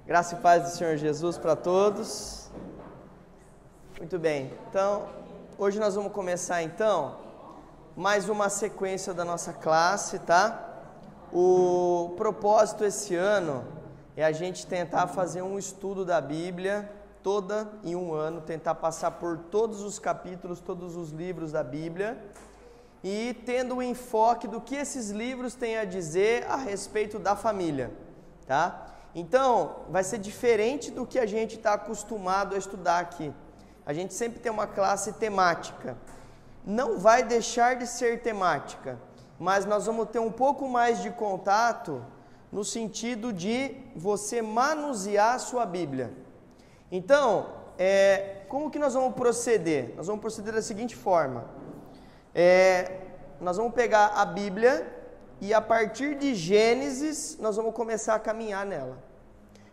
Graça e paz do Senhor Jesus para todos. Muito bem, então, hoje nós vamos começar então mais uma sequência da nossa classe, tá? O propósito esse ano é a gente tentar fazer um estudo da Bíblia toda em um ano, tentar passar por todos os capítulos, todos os livros da Bíblia e tendo o enfoque do que esses livros têm a dizer a respeito da família, tá? Então, vai ser diferente do que a gente está acostumado a estudar aqui. A gente sempre tem uma classe temática. Não vai deixar de ser temática, mas nós vamos ter um pouco mais de contato no sentido de você manusear a sua Bíblia. Então, como que nós vamos proceder? Nós vamos proceder da seguinte forma. Nós vamos pegar a Bíblia e a partir de Gênesis nós vamos começar a caminhar nela.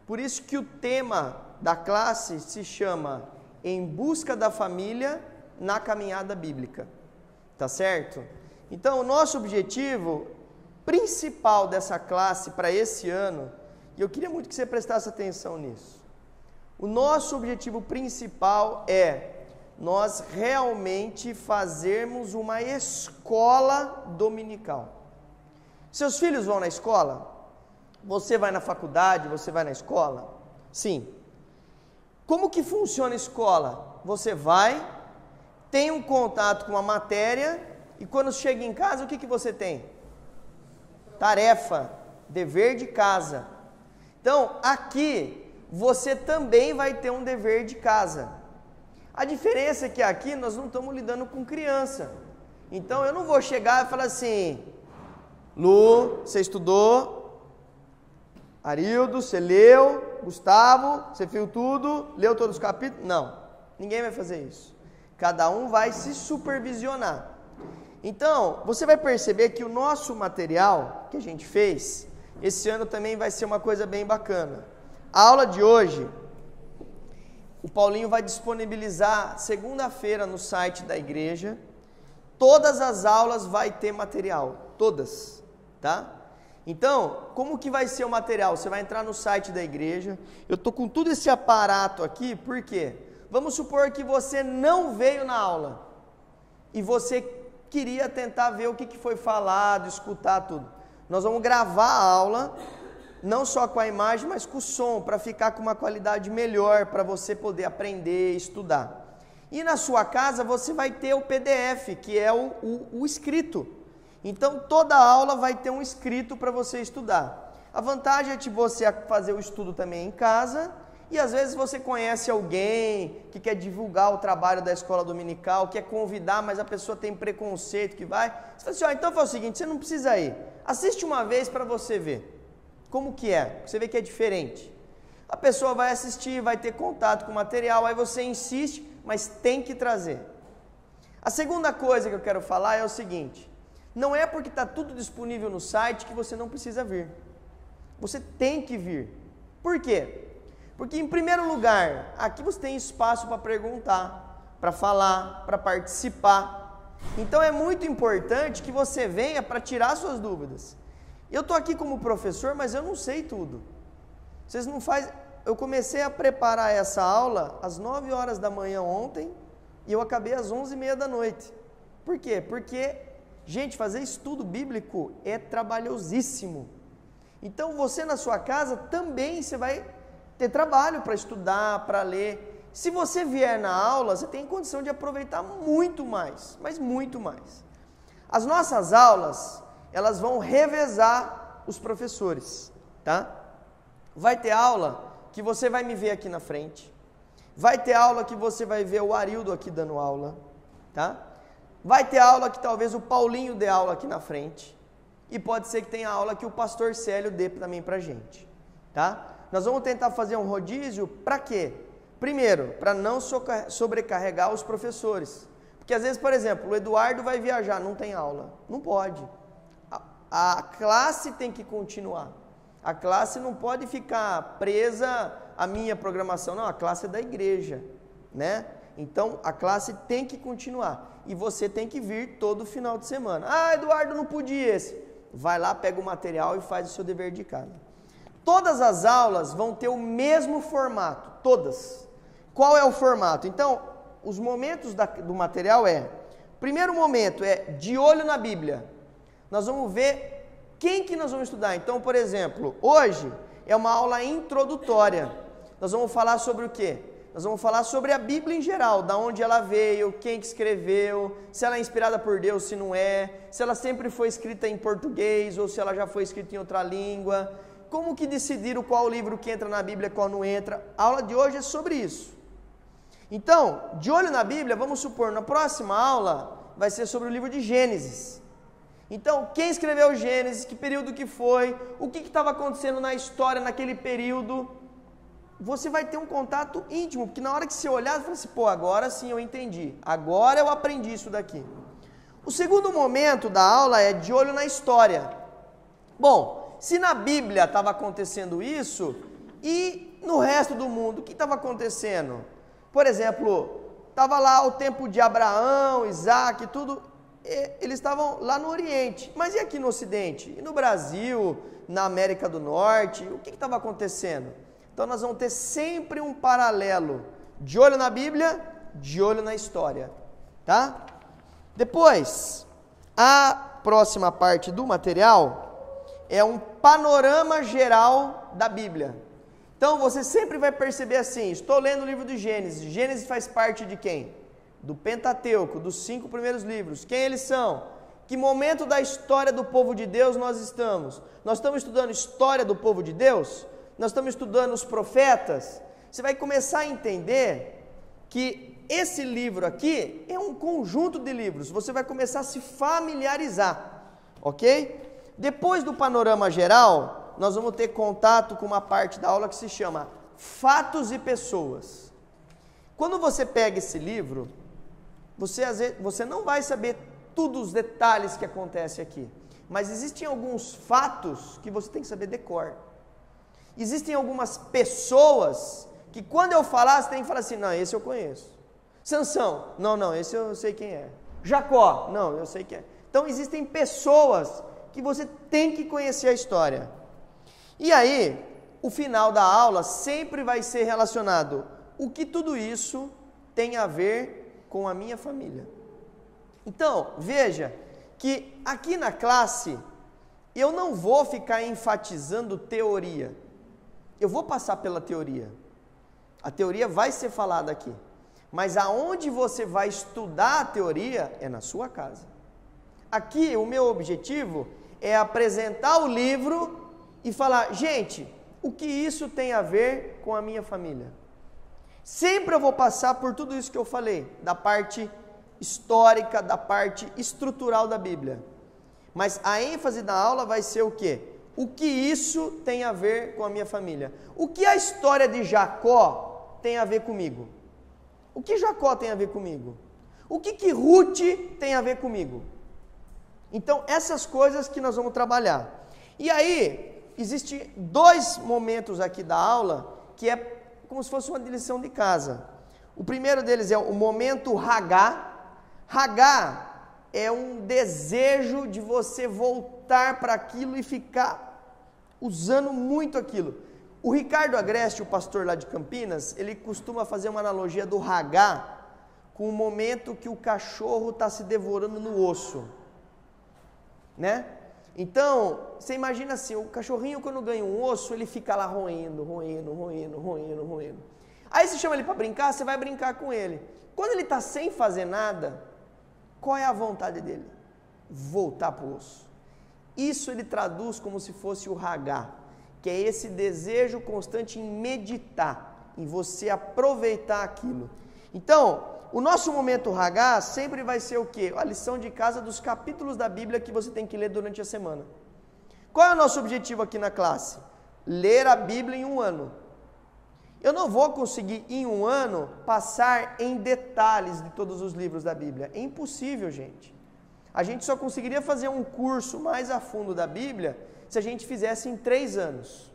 Por isso que o tema da classe se chama Em Busca da Família na Caminhada Bíblica, tá certo? Então o nosso objetivo principal dessa classe para esse ano, e eu queria muito que você prestasse atenção nisso, o nosso objetivo principal é nós realmente fazermos uma escola dominical. Seus filhos vão na escola? Você vai na faculdade? Você vai na escola? Sim. Como que funciona a escola? Você vai, tem um contato com uma matéria e quando chega em casa, o que você tem? Tarefa, dever de casa. Então, aqui, você também vai ter um dever de casa. A diferença é que aqui nós não estamos lidando com criança. Então, eu não vou chegar e falar assim... Lu, você estudou? Arildo, você leu? Gustavo, você viu tudo? Leu todos os capítulos? Não, ninguém vai fazer isso. Cada um vai se supervisionar. Então, você vai perceber que o nosso material que a gente fez, esse ano também vai ser uma coisa bem bacana. A aula de hoje, o Paulinho vai disponibilizar segunda-feira no site da igreja. Todas as aulas vai ter material, todas. Tá? Então, como que vai ser o material? Você vai entrar no site da igreja. Eu estou com todo esse aparato aqui, por quê? Vamos supor que você não veio na aula e você queria tentar ver o que foi falado, escutar tudo. Nós vamos gravar a aula, não só com a imagem, mas com o som, para ficar com uma qualidade melhor, para você poder aprender, estudar. E na sua casa você vai ter o PDF, que é o escrito. Então, toda aula vai ter um escrito para você estudar. A vantagem é de você fazer o estudo também em casa, e às vezes você conhece alguém que quer divulgar o trabalho da escola dominical, quer convidar, mas a pessoa tem preconceito que vai. Você fala assim, então faz o seguinte, você não precisa ir. Assiste uma vez para você ver como que é, você vê que é diferente. A pessoa vai assistir, vai ter contato com o material, aí você insiste, mas tem que trazer. A segunda coisa que eu quero falar é o seguinte... Não é porque está tudo disponível no site que você não precisa vir. Você tem que vir. Por quê? Porque, em primeiro lugar, aqui você tem espaço para perguntar, para falar, para participar. Então, é muito importante que você venha para tirar suas dúvidas. Eu estou aqui como professor, mas eu não sei tudo. Vocês não fazem... Eu comecei a preparar essa aula às 9 horas da manhã ontem e eu acabei às 11h30 da noite. Por quê? Porque... Gente, fazer estudo bíblico é trabalhosíssimo. Então, você na sua casa também você vai ter trabalho para estudar, para ler. Se você vier na aula, você tem condição de aproveitar muito mais, mas muito mais. As nossas aulas, elas vão revezar os professores, tá? Vai ter aula que você vai me ver aqui na frente. Vai ter aula que você vai ver o Arildo aqui dando aula, tá? Vai ter aula que talvez o Paulinho dê aula aqui na frente. E pode ser que tenha aula que o pastor Célio dê também pra gente, tá? Nós vamos tentar fazer um rodízio para quê? Primeiro, para não sobrecarregar os professores. Porque às vezes, por exemplo, o Eduardo vai viajar, não tem aula. Não pode. A classe tem que continuar. A classe não pode ficar presa à minha programação. Não, a classe é da igreja, né? Então, a classe tem que continuar. E você tem que vir todo final de semana. Ah, Eduardo, não podia esse. Vai lá, pega o material e faz o seu dever de casa. Todas as aulas vão ter o mesmo formato, todas. Qual é o formato? Então, os momentos do material primeiro momento é de olho na Bíblia. Nós vamos ver quem que nós vamos estudar. Então, por exemplo, hoje é uma aula introdutória. Nós vamos falar sobre o quê? Nós vamos falar sobre a Bíblia em geral, da onde ela veio, quem que escreveu, se ela é inspirada por Deus, se não é, se ela sempre foi escrita em português ou se ela já foi escrita em outra língua, como que decidiram qual livro que entra na Bíblia e qual não entra. A aula de hoje é sobre isso. Então, de olho na Bíblia, vamos supor, na próxima aula vai ser sobre o livro de Gênesis. Então, quem escreveu Gênesis, que período que foi, o que estava acontecendo na história naquele período, você vai ter um contato íntimo, porque na hora que você olhar, você fala assim, pô, agora sim eu entendi, agora eu aprendi isso daqui. O segundo momento da aula é de olho na história. Bom, se na Bíblia estava acontecendo isso, e no resto do mundo, o que estava acontecendo? Por exemplo, estava lá o tempo de Abraão, Isaac, tudo, eles estavam lá no Oriente, mas e aqui no Ocidente? E no Brasil, na América do Norte, o que estava acontecendo? Então nós vamos ter sempre um paralelo, de olho na Bíblia, de olho na história, tá? Depois, a próxima parte do material é um panorama geral da Bíblia. Então você sempre vai perceber assim, estou lendo o livro de Gênesis, Gênesis faz parte de quem? Do Pentateuco, dos 5 primeiros livros. Quem eles são? Que momento da história do povo de Deus nós estamos? Nós estamos estudando história do povo de Deus? Nós estamos estudando os profetas? Você vai começar a entender que esse livro aqui é um conjunto de livros, você vai começar a se familiarizar, ok? Depois do panorama geral, nós vamos ter contato com uma parte da aula que se chama Fatos e Pessoas. Quando você pega esse livro, você não vai saber todos os detalhes que acontecem aqui, mas existem alguns fatos que você tem que saber decor. Existem algumas pessoas que quando eu falar, você tem que falar assim, não, esse eu conheço. Sansão, não, esse eu sei quem é. Jacó, não, eu sei quem é. Então existem pessoas que você tem que conhecer a história. E aí, o final da aula sempre vai ser relacionado o que tudo isso tem a ver com a minha família. Então, veja que aqui na classe eu não vou ficar enfatizando teoria. Eu vou passar pela teoria. A teoria vai ser falada aqui. Mas aonde você vai estudar a teoria é na sua casa. Aqui o meu objetivo é apresentar o livro e falar, gente, o que isso tem a ver com a minha família? Sempre eu vou passar por tudo isso que eu falei, da parte histórica, da parte estrutural da Bíblia. Mas a ênfase da aula vai ser o quê? O que isso tem a ver com a minha família? O que a história de Jacó tem a ver comigo? O que Jacó tem a ver comigo? O que Ruth tem a ver comigo? Então, essas coisas que nós vamos trabalhar. E aí, existem 2 momentos aqui da aula, que é como se fosse uma lição de casa. O primeiro deles é o momento Hagá. Hagá é um desejo de você voltar para aquilo e ficar usando muito aquilo. O Ricardo Agreste, o pastor lá de Campinas, ele costuma fazer uma analogia do Hagá com o momento que o cachorro está se devorando no osso, né? Então, você imagina assim, o cachorrinho quando ganha um osso, ele fica lá roendo. Aí você chama ele para brincar, você vai brincar com ele. Quando ele está sem fazer nada, qual é a vontade dele? Voltar para o osso. Isso ele traduz como se fosse o Hagá, que é esse desejo constante em meditar, em você aproveitar aquilo. Então, o nosso momento Hagá sempre vai ser o quê? A lição de casa dos capítulos da Bíblia que você tem que ler durante a semana. Qual é o nosso objetivo aqui na classe? Ler a Bíblia em um ano. Eu não vou conseguir em um ano passar em detalhes de todos os livros da Bíblia. É impossível, gente. A gente só conseguiria fazer um curso mais a fundo da Bíblia se a gente fizesse em 3 anos.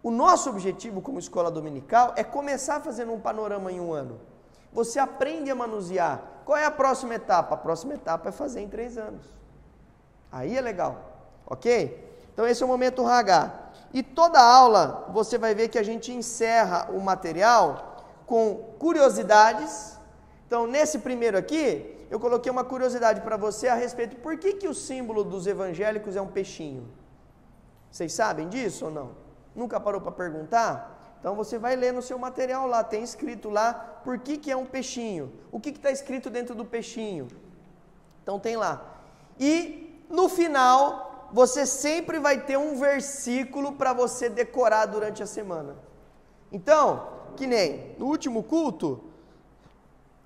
O nosso objetivo como escola dominical é começar fazendo um panorama em um ano. Você aprende a manusear. Qual é a próxima etapa? A próxima etapa é fazer em 3 anos. Aí é legal, ok? Então esse é o momento Hagá. E toda aula, você vai ver que a gente encerra o material com curiosidades. Então, nesse primeiro aqui, eu coloquei uma curiosidade para você a respeito por que o símbolo dos evangélicos é um peixinho. Vocês sabem disso ou não? Nunca parou para perguntar? Então você vai ler no seu material lá, tem escrito lá por que é um peixinho. O que está escrito dentro do peixinho? Então tem lá. E no final, você sempre vai ter um versículo para você decorar durante a semana. Então, que nem no último culto,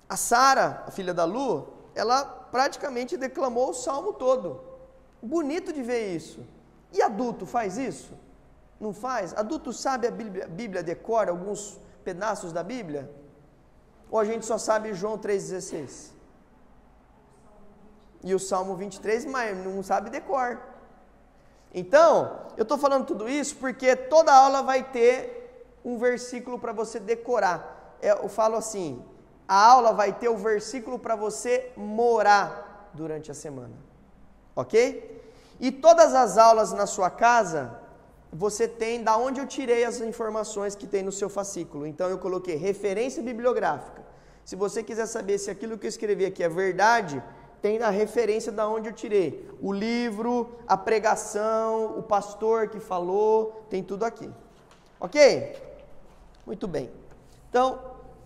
a Sara, a filha da Lu, ela praticamente declamou o salmo todo. Bonito de ver isso. E adulto faz isso? Não faz? Adulto sabe a Bíblia decora alguns pedaços da Bíblia? Ou a gente só sabe João 3,16? E o Salmo 23, mas não sabe decor. Então, eu estou falando tudo isso porque toda aula vai ter um versículo para você decorar. Eu falo assim, a aula vai ter o versículo para você morar durante a semana. Ok? E todas as aulas na sua casa, você tem da onde eu tirei as informações que tem no seu fascículo. Então eu coloquei referência bibliográfica. Se você quiser saber se aquilo que eu escrevi aqui é verdade, tem a referência da onde eu tirei. O livro, a pregação, o pastor que falou, tem tudo aqui. Ok? Muito bem. Então,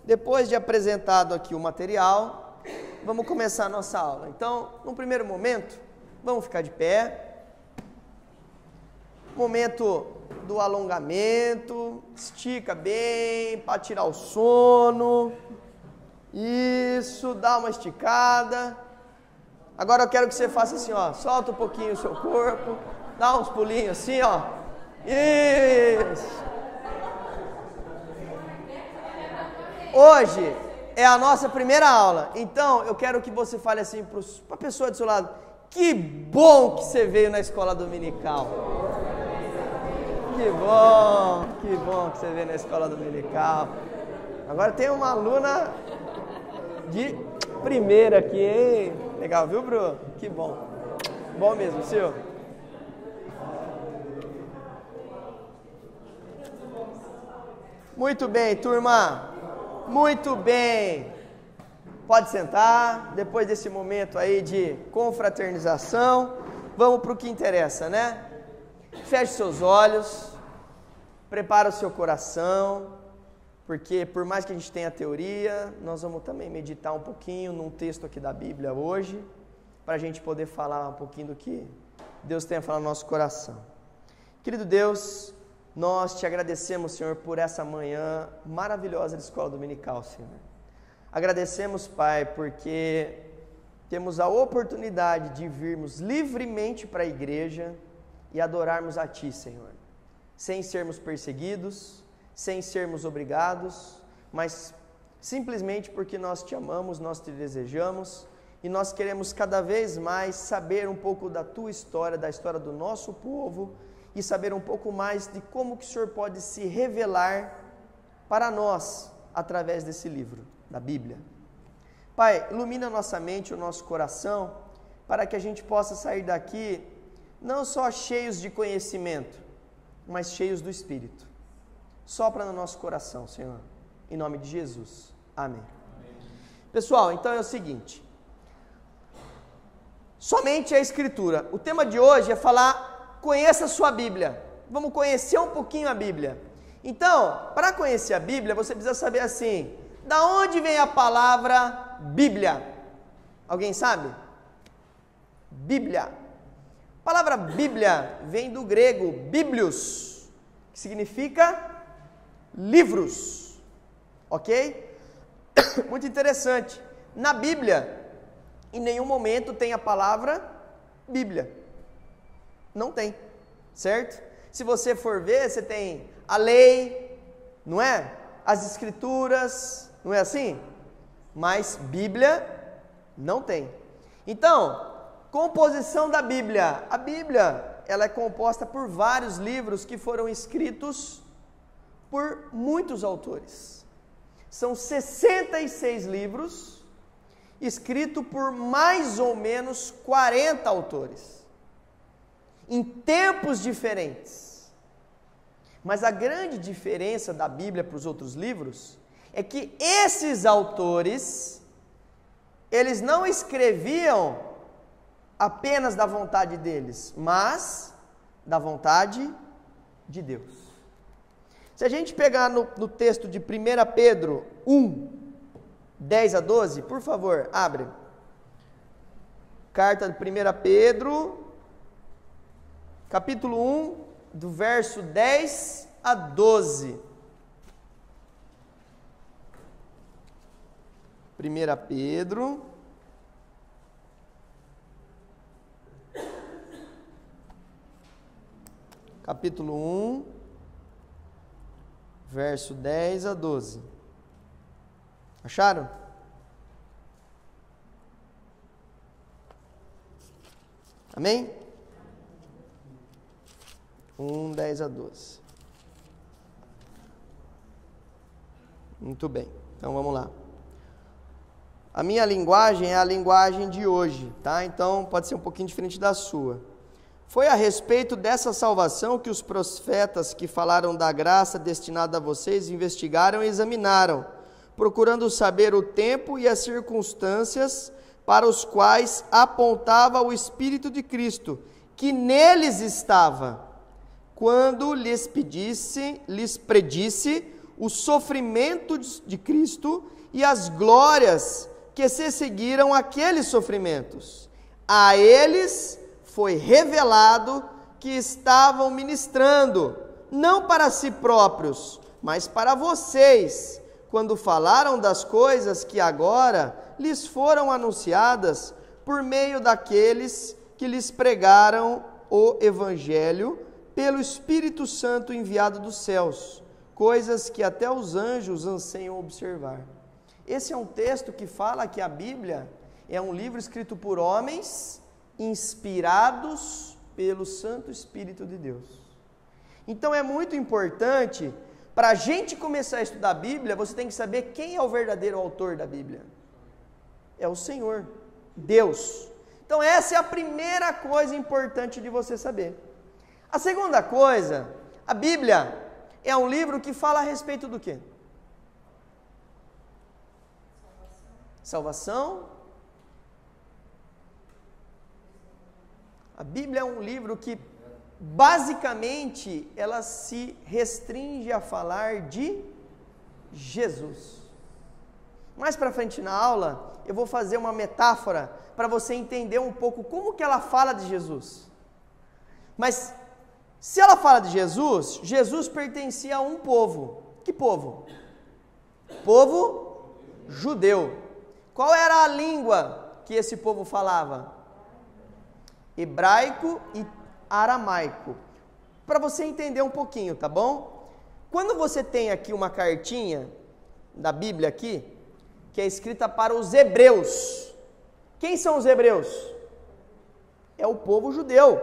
depois de apresentado aqui o material, vamos começar a nossa aula. Então, no primeiro momento, vamos ficar de pé. Momento do alongamento, estica bem para tirar o sono. Isso, dá uma esticada. Agora eu quero que você faça assim, ó, solta um pouquinho o seu corpo, dá uns pulinhos assim, ó. Isso. Hoje é a nossa primeira aula, então eu quero que você fale assim para a pessoa do seu lado: que bom que você veio na escola dominical. Que bom que você veio na escola dominical. Agora tem uma aluna de primeira aqui, hein? Legal, viu, Bruno? Que bom. Bom mesmo, senhor. Muito bem, turma. Muito bem. Pode sentar. Depois desse momento aí de confraternização, vamos para o que interessa, né? Feche seus olhos, prepara o seu coração, porque por mais que a gente tenha teoria, nós vamos também meditar um pouquinho num texto aqui da Bíblia hoje, para a gente poder falar um pouquinho do que Deus tem a falar no nosso coração. Querido Deus, nós te agradecemos, Senhor, por essa manhã maravilhosa de escola dominical, Senhor. Agradecemos, Pai, porque temos a oportunidade de virmos livremente para a igreja e adorarmos a Ti, Senhor, sem sermos perseguidos, sem sermos obrigados, mas simplesmente porque nós Te amamos, nós Te desejamos e nós queremos cada vez mais saber um pouco da Tua história, da história do nosso povo e saber um pouco mais de como que o Senhor pode se revelar para nós através desse livro, da Bíblia. Pai, ilumina a nossa mente, o nosso coração, para que a gente possa sair daqui não só cheios de conhecimento, mas cheios do Espírito. Sopra no nosso coração, Senhor, em nome de Jesus. Amém. Pessoal, então é o seguinte, somente a Escritura. O tema de hoje é falar, conheça a sua Bíblia. Vamos conhecer um pouquinho a Bíblia. Então, para conhecer a Bíblia, você precisa saber assim, da onde vem a palavra Bíblia? Alguém sabe? Bíblia. A palavra Bíblia vem do grego biblios, que significa livros, ok? Muito interessante. Na Bíblia, em nenhum momento tem a palavra Bíblia. Não tem, certo? Se você for ver, você tem a lei, não é? As escrituras, não é assim? Mas Bíblia não tem. Então, composição da Bíblia. A Bíblia, ela é composta por vários livros que foram escritos por muitos autores. São 66 livros, escritos por mais ou menos 40 autores, em tempos diferentes. Mas a grande diferença da Bíblia para os outros livros é que esses autores, eles não escreviam apenas da vontade deles, mas da vontade de Deus. Se a gente pegar no texto de 1 Pedro 1, 10 a 12, por favor, abre. Carta de 1 Pedro, capítulo 1, do verso 10 a 12. 1 Pedro, capítulo 1, verso 10 a 12. Acharam? Amém? 1, 10 a 12. Muito bem, então vamos lá. A minha linguagem é a linguagem de hoje, tá? Então pode ser um pouquinho diferente da sua. Foi a respeito dessa salvação que os profetas que falaram da graça destinada a vocês investigaram e examinaram, procurando saber o tempo e as circunstâncias para os quais apontava o Espírito de Cristo, que neles estava, quando lhes predisse o sofrimento de Cristo e as glórias que se seguiram àqueles sofrimentos. A eles foi revelado que estavam ministrando, não para si próprios, mas para vocês, quando falaram das coisas que agora lhes foram anunciadas por meio daqueles que lhes pregaram o Evangelho pelo Espírito Santo enviado dos céus, coisas que até os anjos anseiam observar. Esse é um texto que fala que a Bíblia é um livro escrito por homens inspirados pelo Santo Espírito de Deus. Então é muito importante, para a gente começar a estudar a Bíblia, você tem que saber quem é o verdadeiro autor da Bíblia. É o Senhor, Deus. Então essa é a primeira coisa importante de você saber. A segunda coisa, a Bíblia é um livro que fala a respeito do quê? Salvação. A Bíblia é um livro que, basicamente, ela se restringe a falar de Jesus. Mais para frente na aula, eu vou fazer uma metáfora para você entender um pouco como que ela fala de Jesus. Mas, se ela fala de Jesus, Jesus pertencia a um povo. Que povo? Povo judeu. Qual era a língua que esse povo falava? Hebraico e aramaico. Para você entender um pouquinho, tá bom? Quando você tem aqui uma cartinha da Bíblia aqui, que é escrita para os hebreus. Quem são os hebreus? É o povo judeu,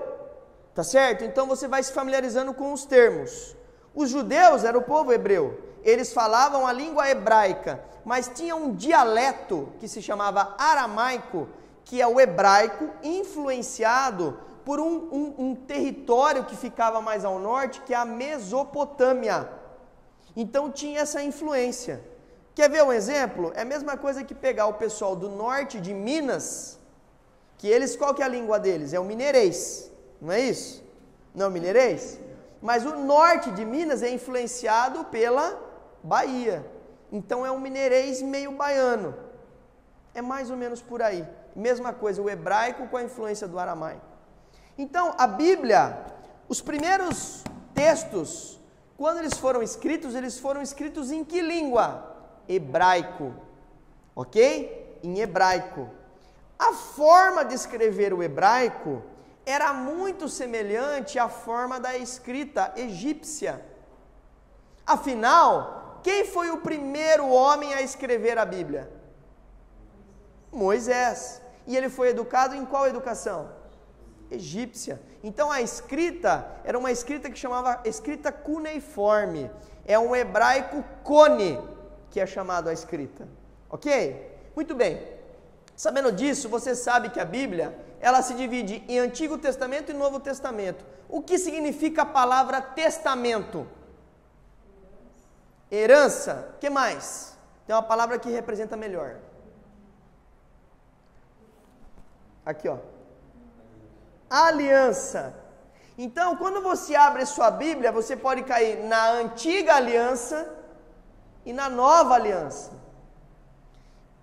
tá certo? Então você vai se familiarizando com os termos. Os judeus eram o povo hebreu. Eles falavam a língua hebraica, mas tinha um dialeto que se chamava aramaico, que é o hebraico influenciado por um território que ficava mais ao norte, que é a Mesopotâmia. Então tinha essa influência. Quer ver um exemplo? É a mesma coisa que pegar o pessoal do norte de Minas, que eles, qual que é a língua deles? É o mineirês, não é isso? Não é o mineirês? Mas o norte de Minas é influenciado pela Bahia. Então é um mineirês meio baiano. É mais ou menos por aí. Mesma coisa, o hebraico com a influência do aramaico. Então, a Bíblia, os primeiros textos, quando eles foram escritos em que língua? Hebraico. Ok? Em hebraico. A forma de escrever o hebraico era muito semelhante à forma da escrita egípcia. Afinal, quem foi o primeiro homem a escrever a Bíblia? Moisés. E ele foi educado em qual educação? Egípcia. Então a escrita era uma escrita que chamava escrita cuneiforme. É um hebraico cone que é chamado a escrita. Ok? Muito bem. Sabendo disso, você sabe que a Bíblia, ela se divide em Antigo Testamento e Novo Testamento. O que significa a palavra testamento? Herança, o que mais? Tem uma palavra que representa melhor. Aqui, ó. Aliança. Então, quando você abre a sua Bíblia, você pode cair na antiga aliança e na nova aliança.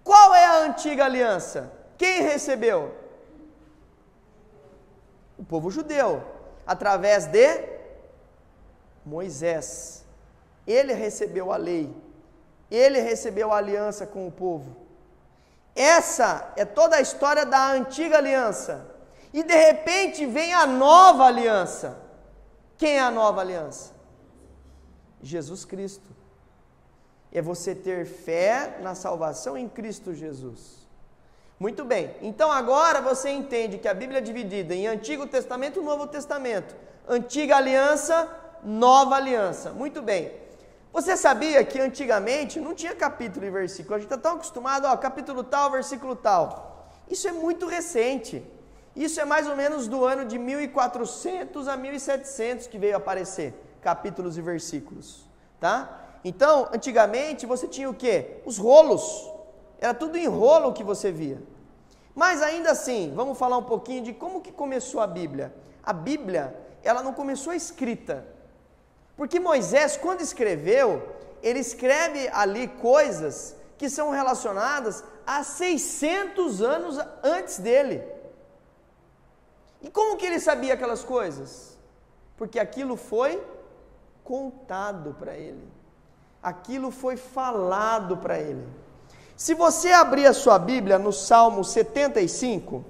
Qual é a antiga aliança? Quem recebeu? O povo judeu, através de Moisés. Ele recebeu a lei. Ele recebeu a aliança com o povo. Essa é toda a história da antiga aliança. E de repente vem a nova aliança. Quem é a nova aliança? Jesus Cristo. É você ter fé na salvação em Cristo Jesus. Muito bem, então agora você entende que a Bíblia é dividida em Antigo Testamento e Novo Testamento. Antiga aliança, nova aliança. Muito bem. Você sabia que antigamente não tinha capítulo e versículo? A gente está tão acostumado, ó, capítulo tal, versículo tal. Isso é muito recente. Isso é mais ou menos do ano de 1400 a 1700 que veio aparecer capítulos e versículos, tá? Então, antigamente você tinha o quê? Os rolos. Era tudo em rolo que você via. Mas ainda assim, vamos falar um pouquinho de como que começou a Bíblia. A Bíblia, ela não começou escrita. Porque Moisés, quando escreveu, ele escreve ali coisas que são relacionadas a 600 anos antes dele. E como que ele sabia aquelas coisas? Porque aquilo foi contado para ele. Aquilo foi falado para ele. Se você abrir a sua Bíblia no Salmo 75,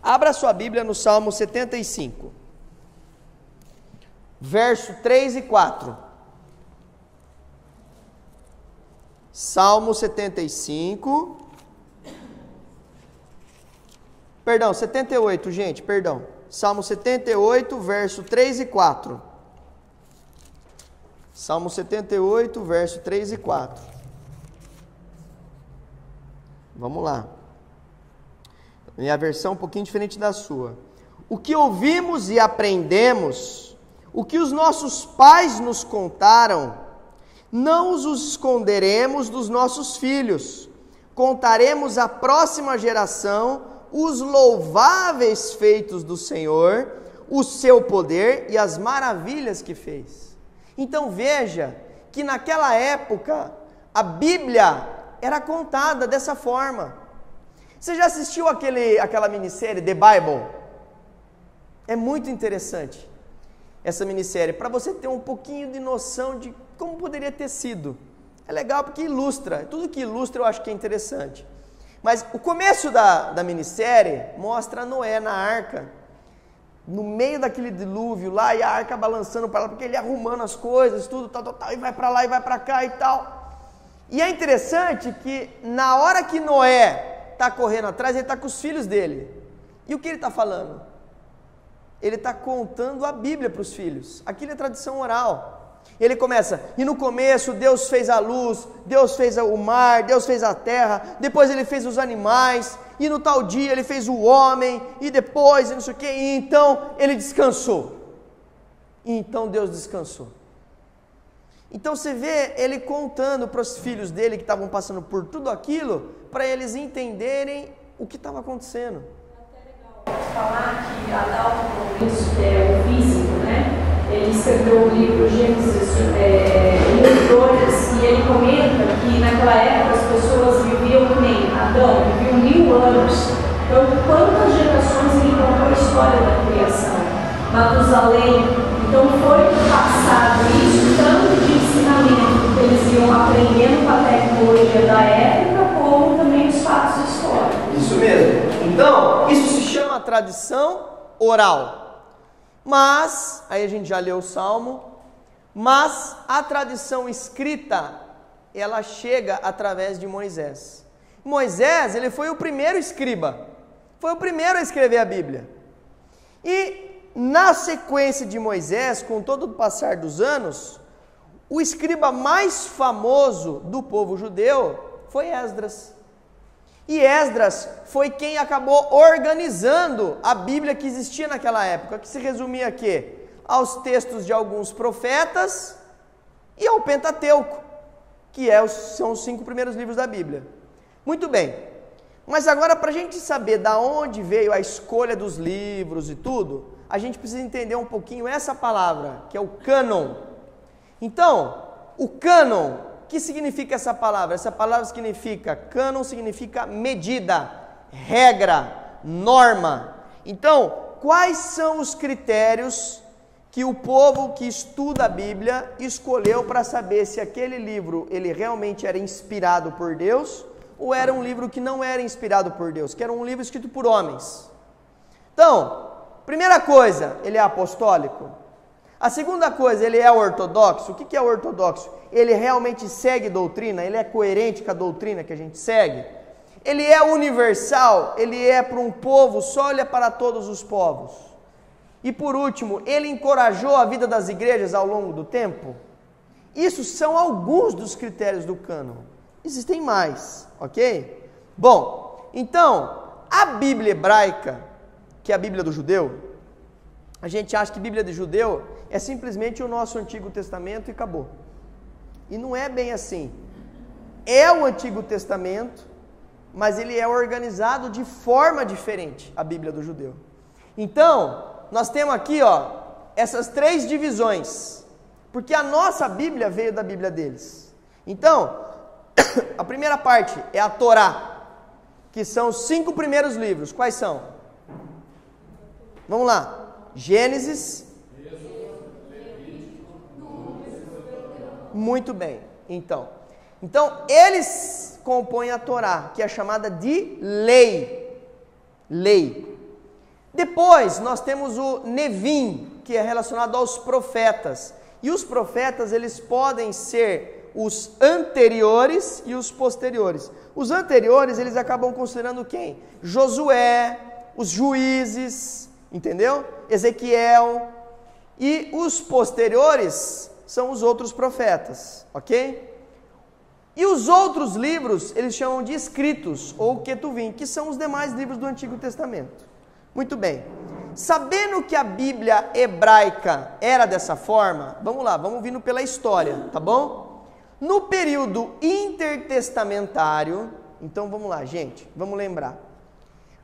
abra a sua Bíblia no Salmo 75, verso 3 e 4. Salmo 75, perdão, 78, gente, perdão. Salmo 78, verso 3 e 4. Salmo 78, verso 3 e 4. Vamos lá. Minha versão é um pouquinho diferente da sua. O que ouvimos e aprendemos, o que os nossos pais nos contaram, não os esconderemos dos nossos filhos. Contaremos à próxima geração os louváveis feitos do Senhor, o seu poder e as maravilhas que fez. Então veja que naquela época a Bíblia era contada dessa forma. Você já assistiu aquela minissérie The Bible? É muito interessante essa minissérie, para você ter um pouquinho de noção de como poderia ter sido. É legal porque ilustra, tudo que ilustra eu acho que é interessante. Mas o começo da minissérie mostra Noé na arca, no meio daquele dilúvio lá, e a arca balançando para lá, porque ele arrumando as coisas, tudo, tal, e vai para lá e vai para cá e tal. E é interessante que na hora que Noé está correndo atrás, ele está com os filhos dele. E o que ele está falando? Ele está contando a Bíblia para os filhos. Aquilo é tradição oral. Ele começa, e no começo Deus fez a luz, Deus fez o mar, Deus fez a terra, depois ele fez os animais, e no tal dia ele fez o homem, e depois, e não sei o que, e então ele descansou. E então Deus descansou. Então você vê ele contando para os filhos dele que estavam passando por tudo aquilo, para eles entenderem o que estava acontecendo. É até legal falar que Adalto é o físico, né? Ele escreveu o livro Gênesis e ele comenta que naquela época as pessoas viviam que nem Adão, viviam 1000 anos. Então, quantas gerações ele contou a história da criação? Matusalém. Então, foi passado isso, tanto de ensinamento que eles iam aprendendo com a tecnologia da época, como também os fatos históricos. Isso mesmo. Então, isso se chama tradição oral. Mas, aí a gente já leu o Salmo, mas a tradição escrita, ela chega através de Moisés. Moisés, ele foi o primeiro escriba, foi o primeiro a escrever a Bíblia. E na sequência de Moisés, com todo o passar dos anos, o escriba mais famoso do povo judeu foi Esdras. E Esdras foi quem acabou organizando a Bíblia que existia naquela época, que se resumia a quê? Aos textos de alguns profetas e ao Pentateuco, que são os 5 primeiros livros da Bíblia. Muito bem, mas agora para a gente saber da onde veio a escolha dos livros e tudo, a gente precisa entender um pouquinho essa palavra, que é o cânon. Então, o cânon, o que significa essa palavra? Essa palavra significa, cânon significa medida, regra, norma. Então, quais são os critérios que o povo que estuda a Bíblia escolheu para saber se aquele livro ele realmente era inspirado por Deus ou era um livro que não era inspirado por Deus, que era um livro escrito por homens? Então, primeira coisa, ele é apostólico. A segunda coisa, ele é ortodoxo. O que é ortodoxo? Ele realmente segue doutrina, ele é coerente com a doutrina que a gente segue. Ele é universal, ele é para um povo, só ele é para todos os povos. E por último, ele encorajou a vida das igrejas ao longo do tempo. Isso são alguns dos critérios do cânon. Existem mais, ok? Bom, então, a Bíblia hebraica, que é a Bíblia do judeu, a gente acha que Bíblia de judeu é simplesmente o nosso Antigo Testamento e acabou. E não é bem assim. É o Antigo Testamento, mas ele é organizado de forma diferente, a Bíblia do judeu. Então, nós temos aqui, essas 3 divisões, porque a nossa Bíblia veio da Bíblia deles. Então, a primeira parte é a Torá, que são os 5 primeiros livros. Quais são? Vamos lá. Gênesis. Muito bem. Então, eles compõem a Torá, que é chamada de lei. Lei. Depois, nós temos o Nevim, que é relacionado aos profetas. E os profetas, eles podem ser os anteriores e os posteriores. Os anteriores, eles acabam considerando quem? Josué, os juízes, entendeu? Ezequiel. E os posteriores são os outros profetas, ok? E os outros livros, eles chamam de escritos, ou Ketuvim, que são os demais livros do Antigo Testamento. Muito bem. Sabendo que a Bíblia hebraica era dessa forma, vamos lá, vamos vindo pela história, tá bom? No período intertestamentário, então vamos lá, gente, vamos lembrar.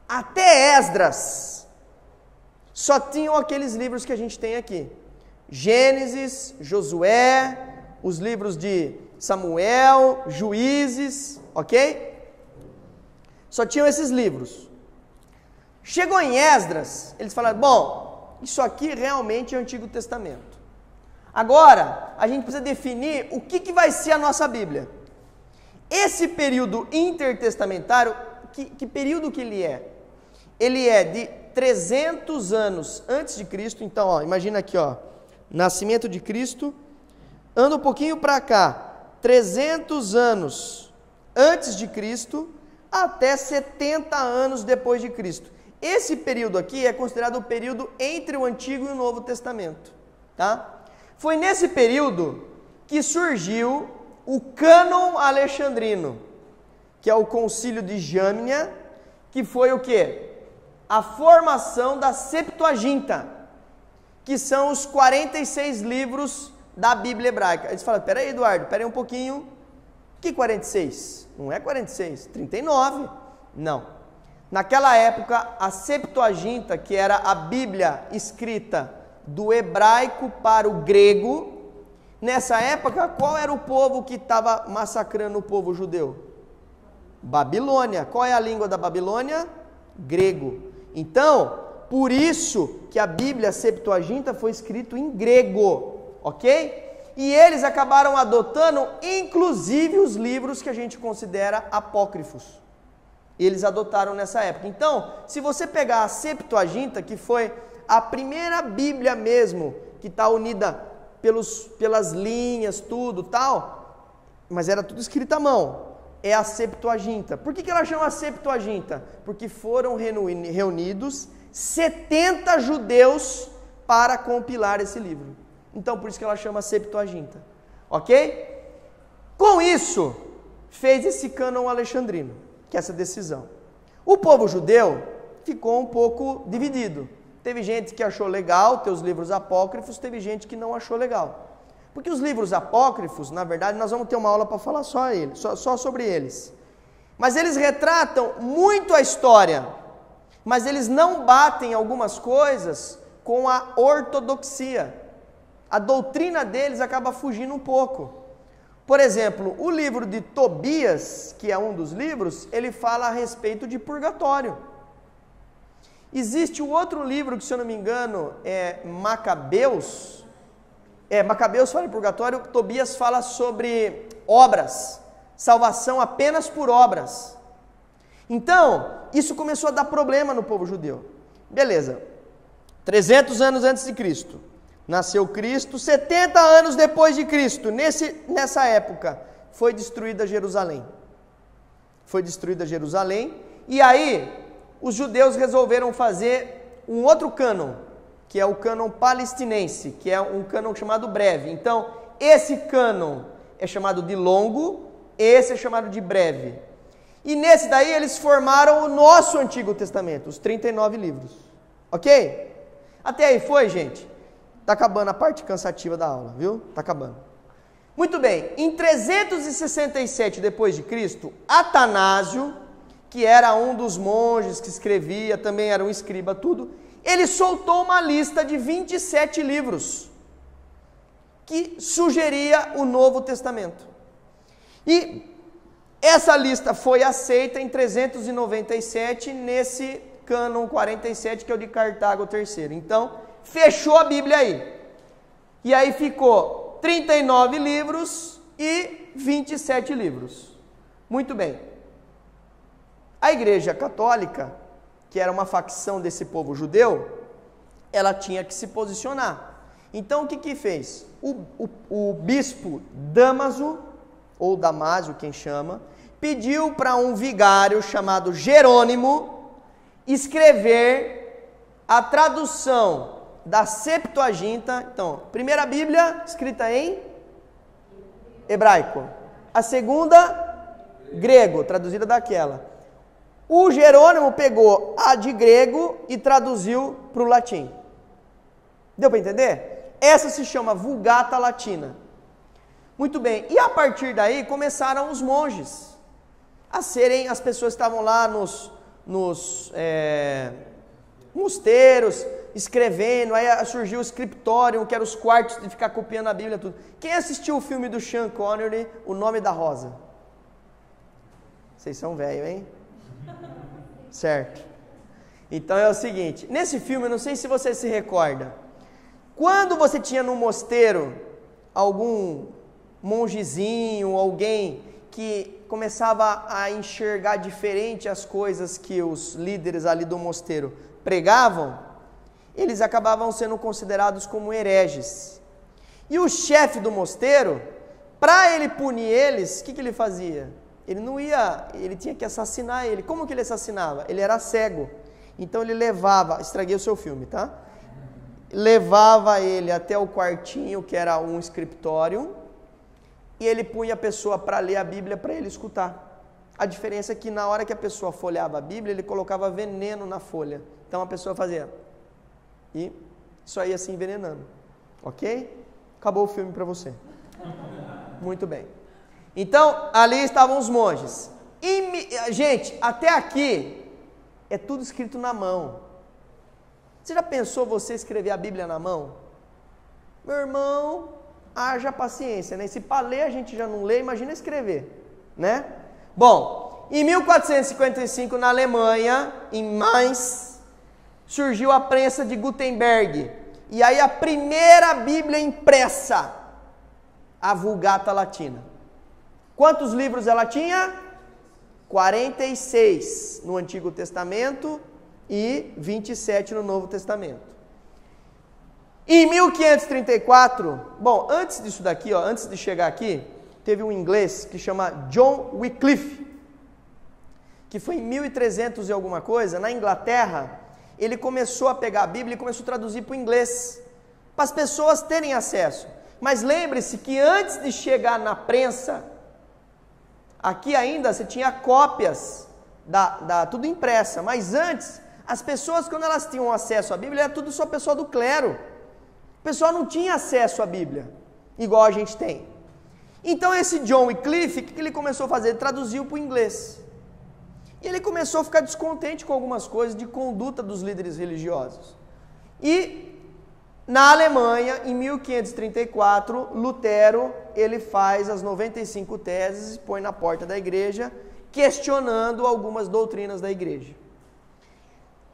Até Esdras, só tinham aqueles livros que a gente tem aqui. Gênesis, Josué, os livros de Samuel, Juízes, ok? Só tinham esses livros. Chegou em Esdras, eles falaram, bom, isso aqui realmente é o Antigo Testamento. Agora, a gente precisa definir o que vai ser a nossa Bíblia. Esse período intertestamentário, que período que ele é? Ele é de 300 anos antes de Cristo, então, imagina aqui, nascimento de Cristo, anda um pouquinho para cá, 300 anos antes de Cristo, até 70 anos depois de Cristo. Esse período aqui é considerado o período entre o Antigo e o Novo Testamento, tá? Foi nesse período que surgiu o cânon alexandrino, que é o concílio de Jâmnia, que foi o quê? A formação da Septuaginta, que são os 46 livros da Bíblia hebraica. Eles falam, peraí Eduardo, peraí um pouquinho, que 46? Não é 46, 39, não. Naquela época, a Septuaginta, que era a Bíblia escrita do hebraico para o grego, nessa época, qual era o povo que estava massacrando o povo judeu? Babilônia. Qual é a língua da Babilônia? Grego. Então, por isso que a Bíblia Septuaginta foi escrita em grego, ok? E eles acabaram adotando, inclusive, os livros que a gente considera apócrifos. Eles adotaram nessa época. Então, se você pegar a Septuaginta, que foi a primeira Bíblia mesmo, que está unida pelas linhas, tudo tal, mas era tudo escrito à mão, é a Septuaginta. Por que ela chama Septuaginta? Porque foram reunidos 70 judeus para compilar esse livro. Então, por isso que ela chama Septuaginta. Ok? Com isso, fez esse cânon alexandrino, que é essa decisão. O povo judeu ficou um pouco dividido. Teve gente que achou legal ter os livros apócrifos, teve gente que não achou legal. Porque os livros apócrifos, na verdade, nós vamos ter uma aula para falar só sobre eles. Mas eles retratam muito a história, mas eles não batem algumas coisas com a ortodoxia. A doutrina deles acaba fugindo um pouco. Por exemplo, o livro de Tobias, que é um dos livros, ele fala a respeito de purgatório. Existe um outro livro que, se eu não me engano, é Macabeus. Macabeus fala em purgatório, Tobias fala sobre obras, salvação apenas por obras. Então, isso começou a dar problema no povo judeu. Beleza, 300 anos antes de Cristo, nasceu Cristo, 70 anos depois de Cristo, nessa época, foi destruída Jerusalém. E aí, os judeus resolveram fazer um outro cânon, que é o cânon palestinense, que é um cânon chamado breve. Então, esse cânon é chamado de longo, esse é chamado de breve. E nesse daí eles formaram o nosso Antigo Testamento, os 39 livros. Ok? Até aí foi, gente? Está acabando a parte cansativa da aula, viu? Está acabando. Muito bem, em 367 depois de Cristo, Atanásio, que era um dos monges que escrevia, também era um escriba, tudo, ele soltou uma lista de 27 livros que sugeria o Novo Testamento. E essa lista foi aceita em 397, nesse cânon 47, que é o de Cartago III. Então, fechou a Bíblia aí. E aí ficou 39 livros e 27 livros. Muito bem. A Igreja Católica, que era uma facção desse povo judeu, ela tinha que se posicionar. Então, o que fez? O bispo Damaso, ou Damásio, quem chama, pediu para um vigário chamado Jerônimo escrever a tradução da Septuaginta. Então, primeira Bíblia escrita em hebraico, a segunda grego, traduzida daquela. O Jerônimo pegou a de grego e traduziu para o latim. Deu para entender? Essa se chama Vulgata Latina. Muito bem, e a partir daí começaram os monges a serem, as pessoas que estavam lá nos mosteiros, escrevendo, aí surgiu o scriptorium, que eram os quartos de ficar copiando a Bíblia, tudo. Quem assistiu o filme do Sean Connery, O Nome da Rosa? Vocês são velhos, hein? Certo. Então é o seguinte, nesse filme, eu não sei se você se recorda, quando você tinha no mosteiro algum mongezinho, alguém que começava a enxergar diferente as coisas que os líderes ali do mosteiro pregavam, eles acabavam sendo considerados como hereges. E o chefe do mosteiro, para ele punir eles, o que ele fazia? Ele tinha que assassinar ele. Como que ele assassinava? Ele era cego. Então ele levava, estraguei o seu filme, tá? Levava ele até o quartinho, que era um scriptorium, e ele punha a pessoa para ler a Bíblia para ele escutar. A diferença é que na hora que a pessoa folheava a Bíblia, ele colocava veneno na folha. Então a pessoa fazia, e isso aí ia se envenenando. Ok? Acabou o filme para você. Muito bem. Então, ali estavam os monges. Gente, até aqui é tudo escrito na mão. Você já pensou você escrever a Bíblia na mão? Meu irmão, haja paciência, né? Se para ler a gente já não lê, imagina escrever, né? Bom, em 1455 na Alemanha, em Mainz, surgiu a prensa de Gutenberg. E aí a primeira Bíblia impressa, a Vulgata Latina. Quantos livros ela tinha? 46 no Antigo Testamento e 27 no Novo Testamento. Em 1534, bom, antes disso daqui, antes de chegar aqui, teve um inglês que chama John Wycliffe, que foi em 1300 e alguma coisa, na Inglaterra. Ele começou a pegar a Bíblia e começou a traduzir para o inglês, para as pessoas terem acesso. Mas lembre-se que antes de chegar na prensa, aqui ainda você tinha cópias, tudo impressa, mas antes, as pessoas, quando elas tinham acesso à Bíblia, era tudo só pessoal do clero. O pessoal não tinha acesso à Bíblia. igual a gente tem. Então esse John Wycliffe, o que ele começou a fazer? Ele traduziu para o inglês. E ele começou a ficar descontente com algumas coisas de conduta dos líderes religiosos. E na Alemanha, em 1534, Lutero, ele faz as 95 teses e põe na porta da igreja, questionando algumas doutrinas da igreja.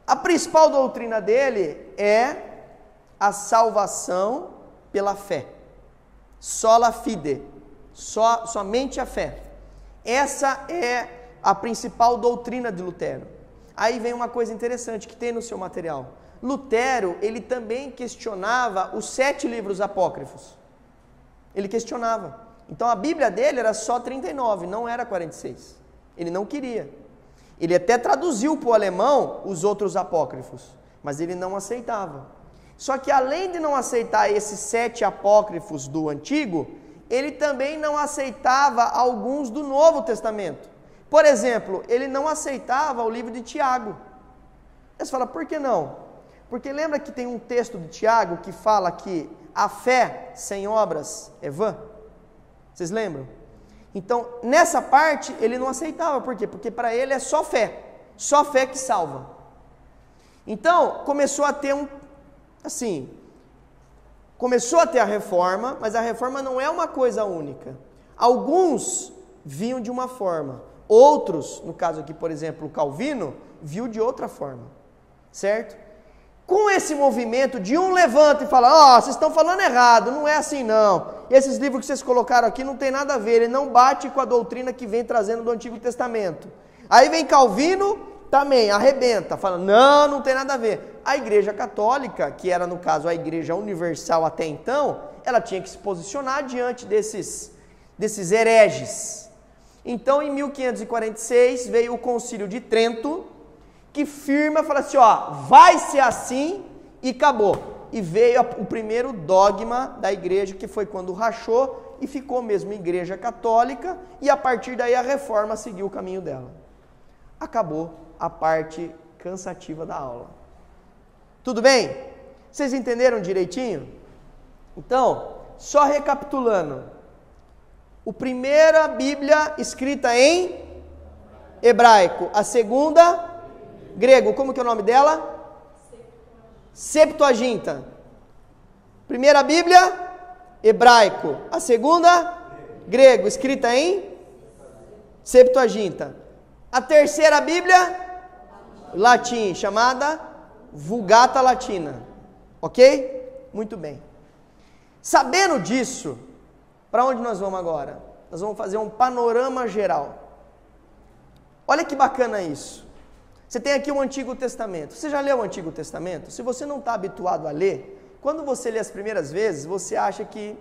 A principal doutrina dele é a salvação pela fé. Sola fide, somente a fé. Essa é a principal doutrina de Lutero. Aí vem uma coisa interessante que tem no seu material. Lutero, ele também questionava os 7 livros apócrifos. Ele questionava. Então a Bíblia dele era só 39, não era 46. Ele não queria. Ele até traduziu para o alemão os outros apócrifos, mas ele não aceitava. Só que além de não aceitar esses 7 apócrifos do Antigo, ele também não aceitava alguns do Novo Testamento. Por exemplo, ele não aceitava o livro de Tiago. Aí você fala, por que não? Porque lembra que tem um texto de Tiago que fala que a fé sem obras é vã? Vocês lembram? Então, nessa parte, ele não aceitava. Por quê? Porque para ele é só fé que salva. Então, começou a ter começou a ter a reforma, mas a reforma não é uma coisa única. Alguns viam de uma forma, outros, no caso aqui, por exemplo, o Calvino, viu de outra forma, certo? Com esse movimento de um levanta e fala, vocês estão falando errado, não é assim não. Esses livros que vocês colocaram aqui não tem nada a ver, ele não bate com a doutrina que vem trazendo do Antigo Testamento. Aí vem Calvino, também arrebenta, fala, não tem nada a ver. A Igreja Católica, que era no caso a Igreja Universal até então, ela tinha que se posicionar diante desses hereges. Então em 1546 veio o Concílio de Trento, que firma, fala assim, vai ser assim e acabou. E veio o primeiro dogma da igreja, que foi quando rachou e ficou mesmo igreja católica, e a partir daí a reforma seguiu o caminho dela. Acabou a parte cansativa da aula. Tudo bem? Vocês entenderam direitinho? Então, só recapitulando. A primeira Bíblia escrita em hebraico, a segunda grego, como que é o nome dela? Septuaginta. Primeira Bíblia, hebraico. A segunda, grego, escrita em Septuaginta. A terceira Bíblia, latim, chamada Vulgata Latina. Ok? Muito bem. Sabendo disso, para onde nós vamos agora? Nós vamos fazer um panorama geral. Olha que bacana isso. Você tem aqui o Antigo Testamento. Você já leu o Antigo Testamento? Se você não está habituado a ler, quando você lê as primeiras vezes, você acha que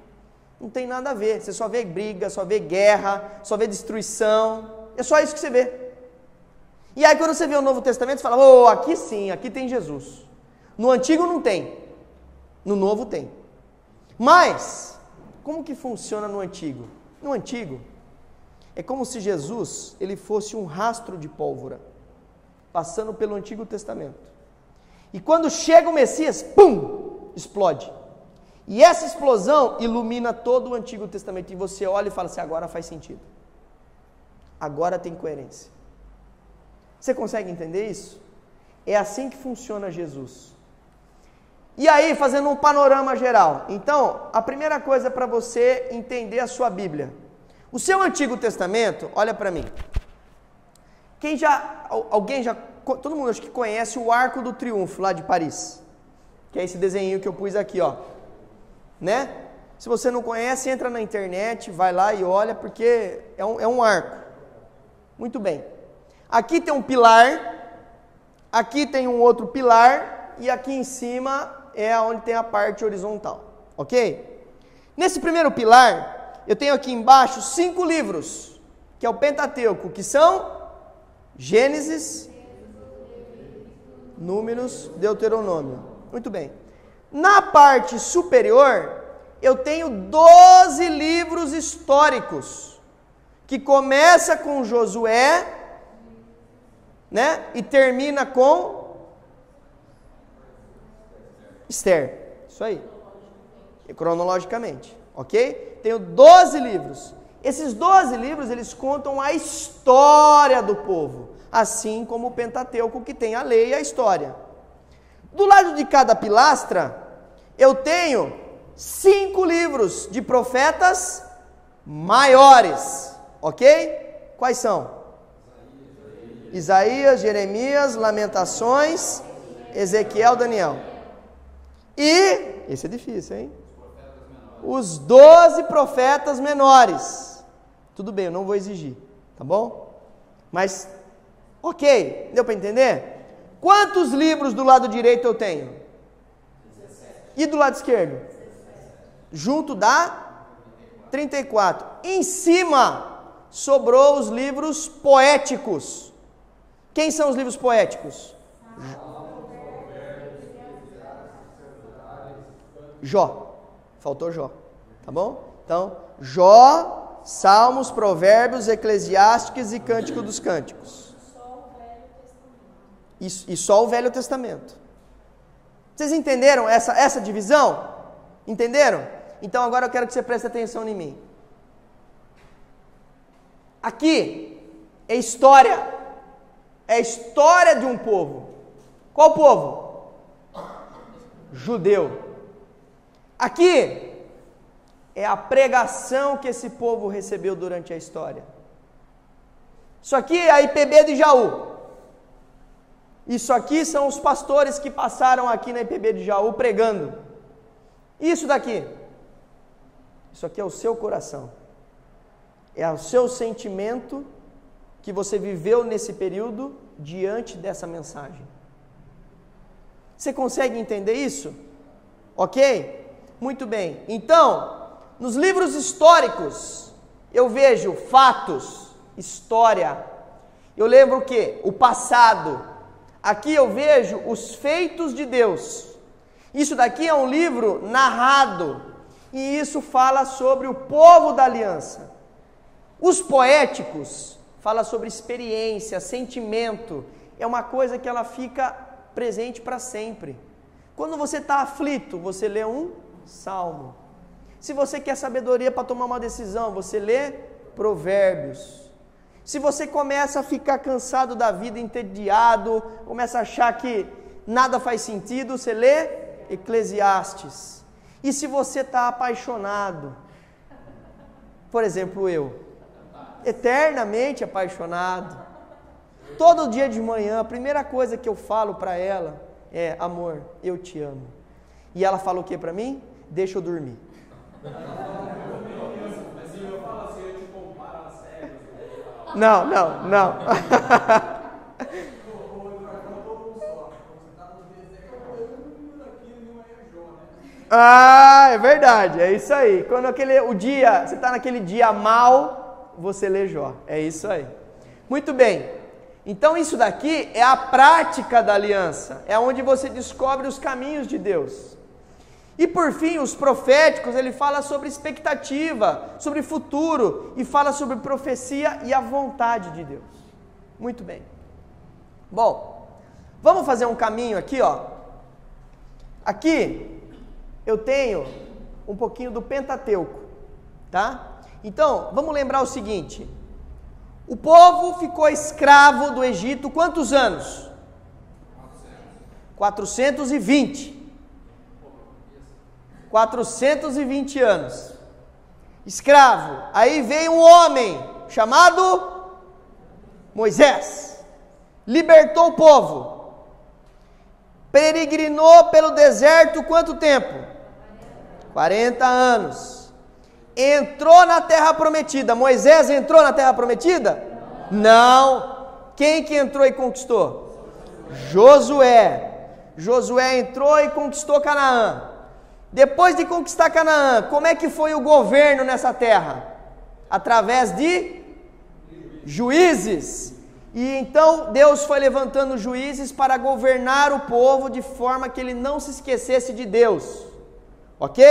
não tem nada a ver. Você só vê briga, só vê guerra, só vê destruição. É só isso que você vê. E aí quando você vê o Novo Testamento, você fala, aqui sim, aqui tem Jesus. No Antigo não tem. No Novo tem. Mas, como que funciona no Antigo? No Antigo, é como se Jesus ele fosse um rastro de pólvora, passando pelo Antigo Testamento. E quando chega o Messias, pum, explode. E essa explosão ilumina todo o Antigo Testamento. E você olha e fala assim, agora faz sentido. Agora tem coerência. Você consegue entender isso? É assim que funciona Jesus. E aí, fazendo um panorama geral. Então, a primeira coisa para você entender a sua Bíblia. O seu Antigo Testamento, olha para mim. Todo mundo acho que conhece o Arco do Triunfo lá de Paris, que é esse desenho que eu pus aqui, né? Se você não conhece, entra na internet, vai lá e olha, porque é um arco. Muito bem. Aqui tem um pilar, aqui tem um outro pilar, e aqui em cima é onde tem a parte horizontal, ok? Nesse primeiro pilar, eu tenho aqui embaixo 5 livros, que é o Pentateuco, que são Gênesis, Números, Deuteronômio. Muito bem. Na parte superior, eu tenho 12 livros históricos, que começa com Josué, né? E termina com Esther. Isso aí. E cronologicamente. ok? Tenho 12 livros. Esses 12 livros, eles contam a história do povo, assim como o Pentateuco, que tem a lei e a história. Do lado de cada pilastra, eu tenho 5 livros de profetas maiores, ok? Quais são? Isaías, Jeremias, Lamentações, Ezequiel, Daniel. E, esse é difícil, hein? Os 12 profetas menores. Tudo bem, eu não vou exigir, tá bom? Mas, ok, deu para entender? Quantos livros do lado direito eu tenho? 17. E do lado esquerdo? 17. Junto dá 34. Em cima sobrou os livros poéticos. Quem são os livros poéticos? Jó. Faltou Jó, tá bom? Então, Jó, Salmos, Provérbios, Eclesiásticos e Cântico dos Cânticos. E só o Velho Testamento. Vocês entenderam essa divisão? Entenderam? Então agora eu quero que você preste atenção em mim. Aqui é história. É a história de um povo. Qual povo? Judeu. Aqui é a pregação que esse povo recebeu durante a história. Isso aqui é a IPB de Jaú. Isso aqui são os pastores que passaram aqui na IPB de Jaú pregando. Isso daqui. Isso aqui é o seu coração. É o seu sentimento que você viveu nesse período diante dessa mensagem. Você consegue entender isso? Ok? Muito bem. Então, nos livros históricos, eu vejo fatos, história. Eu lembro o quê? O passado. Aqui eu vejo os feitos de Deus. Isso daqui é um livro narrado. E isso fala sobre o povo da aliança. Os poéticos fala sobre experiência, sentimento. É uma coisa que ela fica presente para sempre. Quando você está aflito, você lê um salmo. Se você quer sabedoria para tomar uma decisão, você lê Provérbios. Se você começa a ficar cansado da vida, entediado, começa a achar que nada faz sentido, você lê Eclesiastes. E se você está apaixonado, por exemplo, eu, eternamente apaixonado, todo dia de manhã, a primeira coisa que eu falo para ela é: amor, eu te amo. E ela fala o que para mim? Deixa eu dormir. Não. Ah, é verdade, é isso aí. Quando você está naquele dia mal, você lê Jó. É isso aí. Muito bem. Então isso daqui é a prática da aliança. É onde você descobre os caminhos de Deus. E por fim, os proféticos, ele fala sobre expectativa, sobre futuro, e fala sobre profecia e a vontade de Deus. Muito bem. Bom, vamos fazer um caminho aqui, ó. Aqui eu tenho um pouquinho do Pentateuco, tá? Então, vamos lembrar o seguinte: o povo ficou escravo do Egito quantos anos? 420. 420 anos. Escravo. Aí veio um homem chamado Moisés. Libertou o povo. Peregrinou pelo deserto quanto tempo? 40 anos. Entrou na terra prometida. Moisés entrou na terra prometida? Não. Quem que entrou e conquistou? Josué. Josué entrou e conquistou Canaã. Depois de conquistar Canaã, como é que foi o governo nessa terra? Através de juízes. E então Deus foi levantando juízes para governar o povo de forma que ele não se esquecesse de Deus. Ok?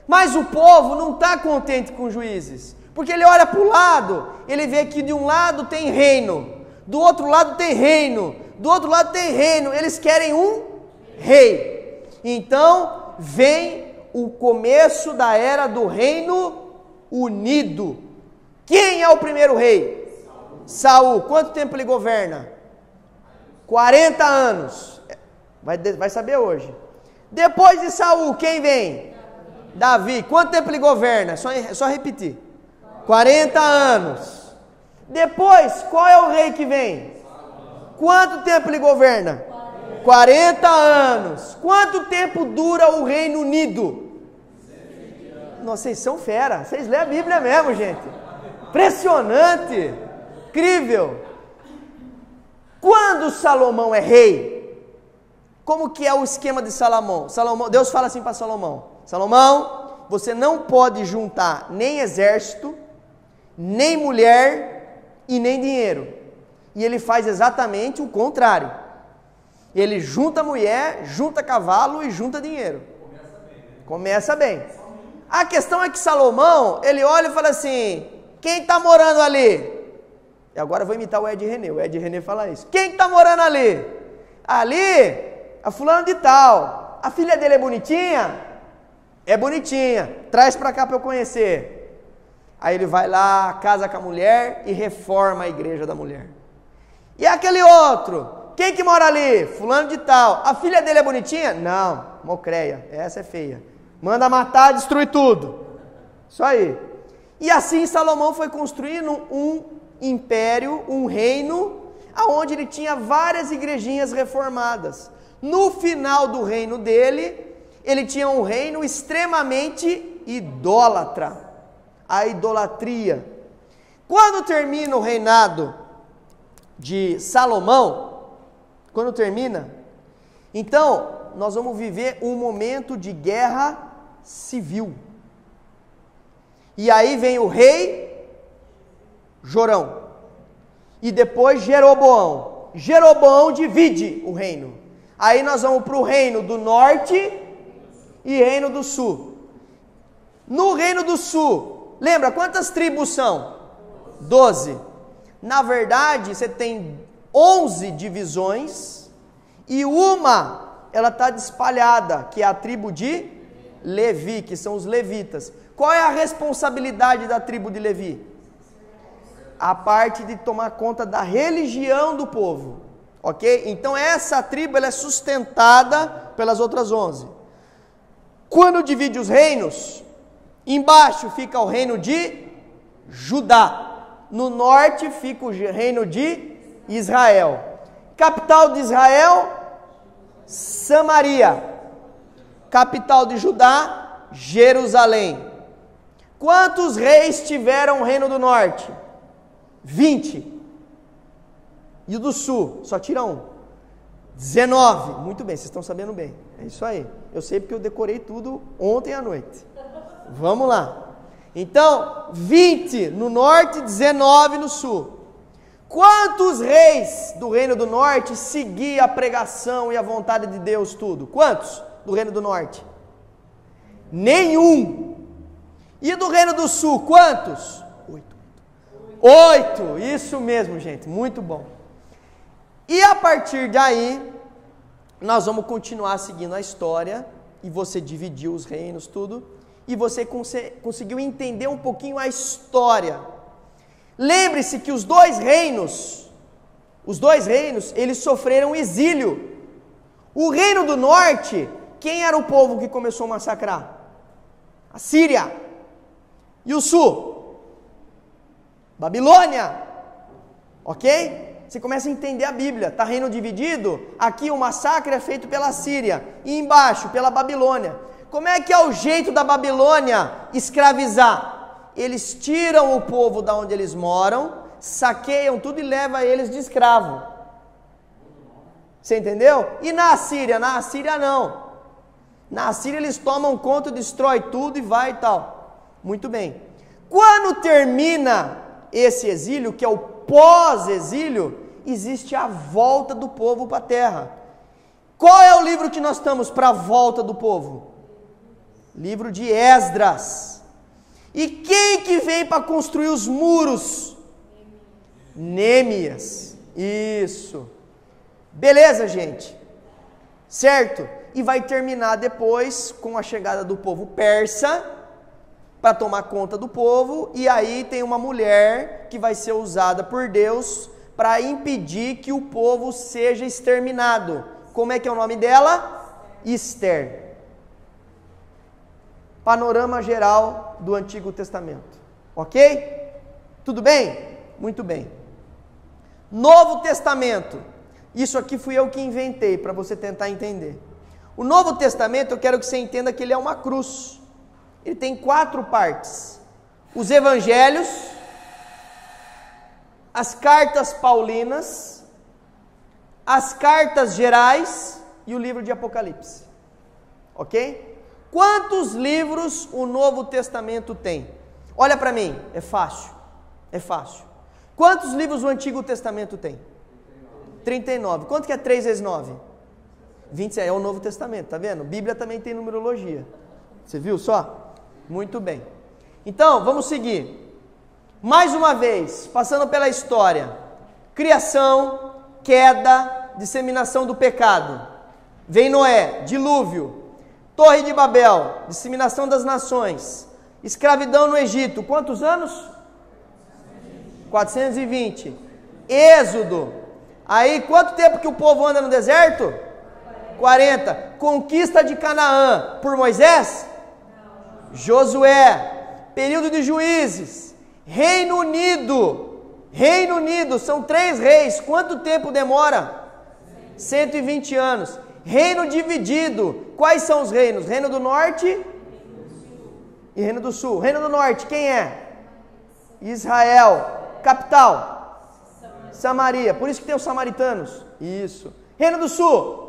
Mas o povo não está contente com juízes. Porque ele olha para o lado, ele vê que de um lado tem reino, do outro lado tem reino, do outro lado tem reino. Eles querem um rei. Então vem o começo da era do Reino Unido. Quem é o primeiro rei? Saul. Quanto tempo ele governa? 40 anos. Vai saber hoje. Depois de Saul, quem vem? Davi. Quanto tempo ele governa? Só repetir. 40 anos. Depois, qual é o rei que vem? Quanto tempo ele governa? 40 anos. Quanto tempo dura o Reino Unido? Nossa, vocês são fera. Vocês lêem a Bíblia mesmo, gente. Impressionante. Incrível. Quando Salomão é rei, como que é o esquema de Salomão? Deus fala assim para Salomão: Salomão, você não pode juntar nem exército, nem mulher e nem dinheiro. E ele faz exatamente o contrário. Ele junta mulher, junta cavalo e junta dinheiro. Começa bem. A questão é que Salomão, ele olha e fala assim: quem está morando ali? E agora eu vou imitar o Ed René. O Ed René fala isso. Quem está morando ali? Ali, a fulano de tal. A filha dele é bonitinha? É bonitinha. Traz para cá para eu conhecer. Aí ele vai lá, casa com a mulher e reforma a igreja da mulher. E aquele outro? Quem que mora ali? Fulano de tal. A filha dele é bonitinha? Não, mocreia. Essa é feia. Manda matar, destruir tudo. Isso aí. E assim Salomão foi construindo um império, um reino, aonde ele tinha várias igrejinhas reformadas. No final do reino dele, ele tinha um reino extremamente idólatra. A idolatria. Quando termina o reinado de Salomão, quando termina, então nós vamos viver um momento de guerra civil. E aí vem o rei Jorão e depois Jeroboão. Jeroboão divide o reino. Aí nós vamos para o reino do norte e reino do sul. No reino do sul, lembra quantas tribos são? 12. Na verdade, você tem 11 divisões e uma, ela está espalhada, que é a tribo de Levi, que são os levitas. Qual é a responsabilidade da tribo de Levi? A parte de tomar conta da religião do povo, ok? Então essa tribo ela é sustentada pelas outras 11. Quando divide os reinos, embaixo fica o reino de Judá. No norte fica o reino de Israel. Capital de Israel, Samaria. Capital de Judá, Jerusalém. Quantos reis tiveram o reino do norte? 20. E o do sul? Só tira um. 19. Muito bem, vocês estão sabendo bem. É isso aí. Eu sei porque eu decorei tudo ontem à noite. Vamos lá. Então, 20 no norte, 19 no sul. Quantos reis do reino do norte seguiam a pregação e a vontade de Deus tudo? Quantos do reino do norte? Nenhum. E do reino do sul, quantos? 8. Isso mesmo, gente. Muito bom. E a partir daí, nós vamos continuar seguindo a história. E você dividiu os reinos, tudo. E você conseguiu entender um pouquinho a história. Lembre-se que os dois reinos, eles sofreram exílio. O reino do norte, quem era o povo que começou a massacrar? A Síria. E o sul? Babilônia. Ok? Você começa a entender a Bíblia. Está reino dividido? Aqui o massacre é feito pela Síria. E embaixo, pela Babilônia. Como é que é o jeito da Babilônia escravizar? Eles tiram o povo da onde eles moram, saqueiam tudo e levam eles de escravo. Você entendeu? E na Assíria? Na Assíria não. Na Assíria eles tomam conta, destrói tudo e vai e tal. Muito bem. Quando termina esse exílio, que é o pós-exílio, existe a volta do povo para a terra. Qual é o livro que nós estamos para a volta do povo? Livro de Esdras. E quem que vem para construir os muros? Neemias. Isso. Beleza, gente? Certo? e vai terminar depois com a chegada do povo persa para tomar conta do povo, e aí tem uma mulher que vai ser usada por Deus para impedir que o povo seja exterminado. Como é que é o nome dela? Ester. Panorama geral do Antigo Testamento. Ok? Tudo bem? Muito bem. Novo Testamento. Isso aqui fui eu que inventei para você tentar entender. O Novo Testamento, eu quero que você entenda que ele é uma cruz. Ele tem 4 partes: os evangelhos, as cartas paulinas, as cartas gerais e o livro de Apocalipse. Ok? Quantos livros o Novo Testamento tem? Olha para mim, é fácil, é fácil. Quantos livros o Antigo Testamento tem? 39. Quanto que é 3 vezes 9? 27, é o Novo Testamento, tá vendo? Bíblia também tem numerologia. Você viu só? Muito bem. Então, vamos seguir. Mais uma vez, passando pela história. Criação, queda, disseminação do pecado. Vem Noé, dilúvio. Torre de Babel, disseminação das nações. Escravidão no Egito, quantos anos? 420. Êxodo. Aí, quanto tempo que o povo anda no deserto? 40. Conquista de Canaã por Moisés? Josué. Período de Juízes. Reino Unido, são 3 reis. Quanto tempo demora? 120 anos. Reino dividido. Quais são os reinos? Reino do Norte e Reino do Sul. Reino do Norte, quem é? Israel. Capital? Samaria. Por isso que tem os samaritanos. Isso. Reino do Sul?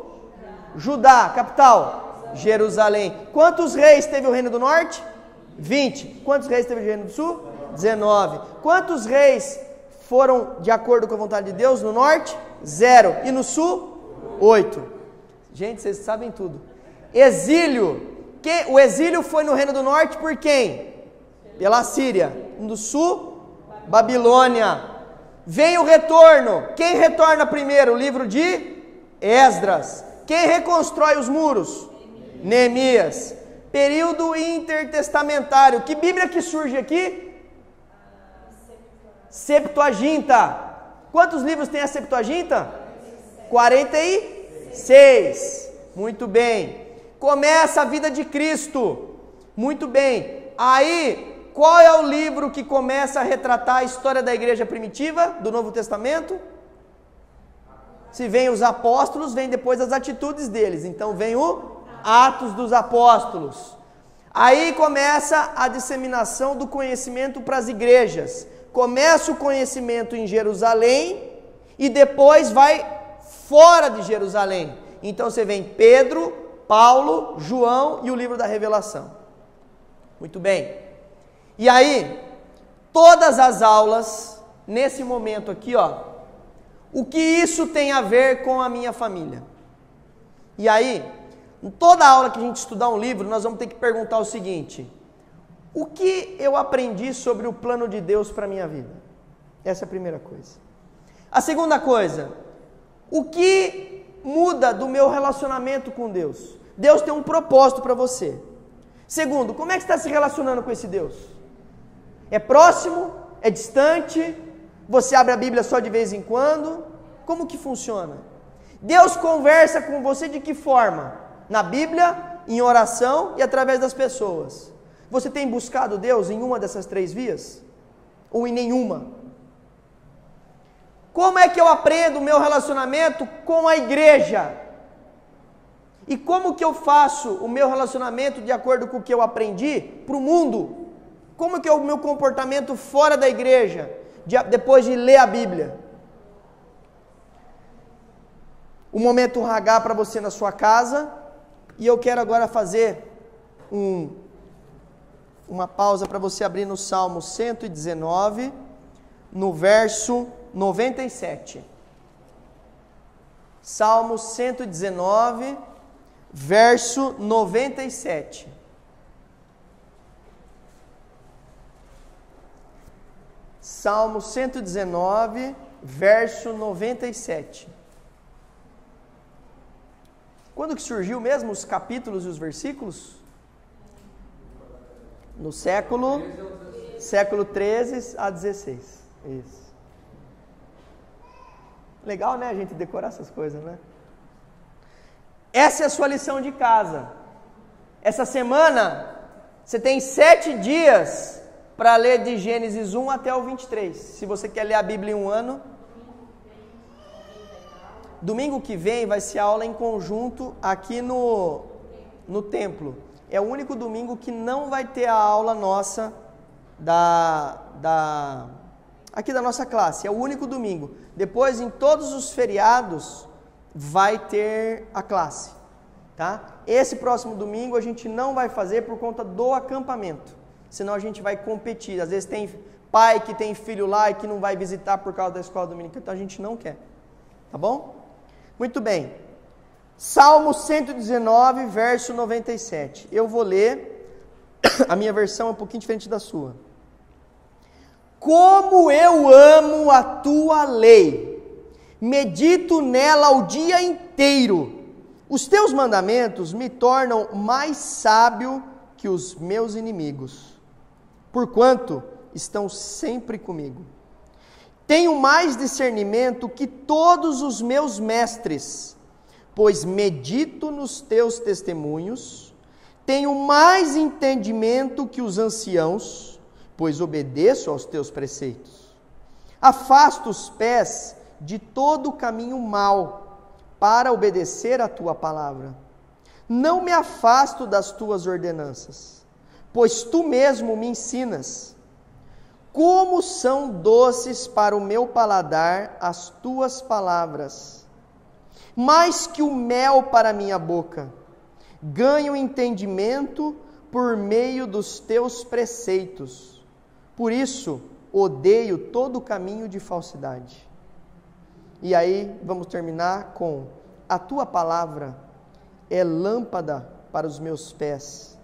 Judá. Capital? Jerusalém. Quantos reis teve o Reino do Norte? 20. Quantos reis teve o Reino do Sul? 19. Quantos reis foram de acordo com a vontade de Deus no Norte? 0. E no Sul? 8. Gente, vocês sabem tudo. Exílio. O exílio foi no Reino do Norte por quem? Pela Síria. No Sul? Babilônia. Vem o retorno. Quem retorna primeiro? O livro de Esdras. Quem reconstrói os muros? Neemias. Período intertestamentário. Que Bíblia que surge aqui? Septuaginta. Quantos livros tem a Septuaginta? 46. Muito bem. Começa a vida de Cristo. Muito bem. Aí, qual é o livro que começa a retratar a história da igreja primitiva do Novo Testamento? Se vem os apóstolos, vem depois as atitudes deles. Então vem o Atos dos Apóstolos. Aí começa a disseminação do conhecimento para as igrejas. Começa o conhecimento em Jerusalém e depois vai fora de Jerusalém. Então você vem Pedro, Paulo, João e o livro da Revelação. Muito bem. E aí, todas as aulas, nesse momento aqui, ó, o que isso tem a ver com a minha família? E aí, em toda aula que a gente estudar um livro, nós vamos ter que perguntar o seguinte: o que eu aprendi sobre o plano de Deus para a minha vida? Essa é a primeira coisa. A segunda coisa, o que muda do meu relacionamento com Deus? Deus tem um propósito para você. Segundo, como é que você está se relacionando com esse Deus? É próximo? É distante? Você abre a Bíblia só de vez em quando? Como que funciona? Deus conversa com você de que forma? Na Bíblia, em oração e através das pessoas. Você tem buscado Deus em uma dessas 3 vias? Ou em nenhuma? Como é que eu aprendo o meu relacionamento com a igreja? E como que eu faço o meu relacionamento de acordo com o que eu aprendi para o mundo? Como que é o meu comportamento fora da igreja, depois de ler a Bíblia? O momento Hagá para você na sua casa. E eu quero agora fazer uma pausa para você abrir no Salmo 119, no verso 97. Salmo 119, verso 97. Salmo 119, verso 97. Quando que surgiu mesmo os capítulos e os versículos? No século 13 a 16. Isso. Legal, né, a gente decorar essas coisas, né? Essa é a sua lição de casa. Essa semana, você tem 7 dias para ler de Gênesis 1 até o 23. Se você quer ler a Bíblia em um ano. Domingo que vem vai ser aula em conjunto aqui no templo. É o único domingo que não vai ter a aula nossa aqui da nossa classe. É o único domingo. Depois, em todos os feriados, vai ter a classe. Tá? Esse próximo domingo a gente não vai fazer por conta do acampamento. Senão a gente vai competir. Às vezes tem pai que tem filho lá e que não vai visitar por causa da escola dominical. Então a gente não quer. Tá bom? Muito bem. Salmo 119, verso 97. Eu vou ler, a minha versão é um pouquinho diferente da sua. Como eu amo a tua lei, medito nela o dia inteiro. Os teus mandamentos me tornam mais sábio que os meus inimigos, porquanto estão sempre comigo. Tenho mais discernimento que todos os meus mestres, pois medito nos teus testemunhos. Tenho mais entendimento que os anciãos, pois obedeço aos teus preceitos. Afasta os pés de todo o caminho mau, para obedecer a tua palavra. Não me afasto das tuas ordenanças, pois tu mesmo me ensinas. Como são doces para o meu paladar as tuas palavras, mais que o mel para a minha boca. Ganho entendimento por meio dos teus preceitos. Por isso, odeio todo o caminho de falsidade. E aí, vamos terminar com: a tua palavra é lâmpada para os meus pés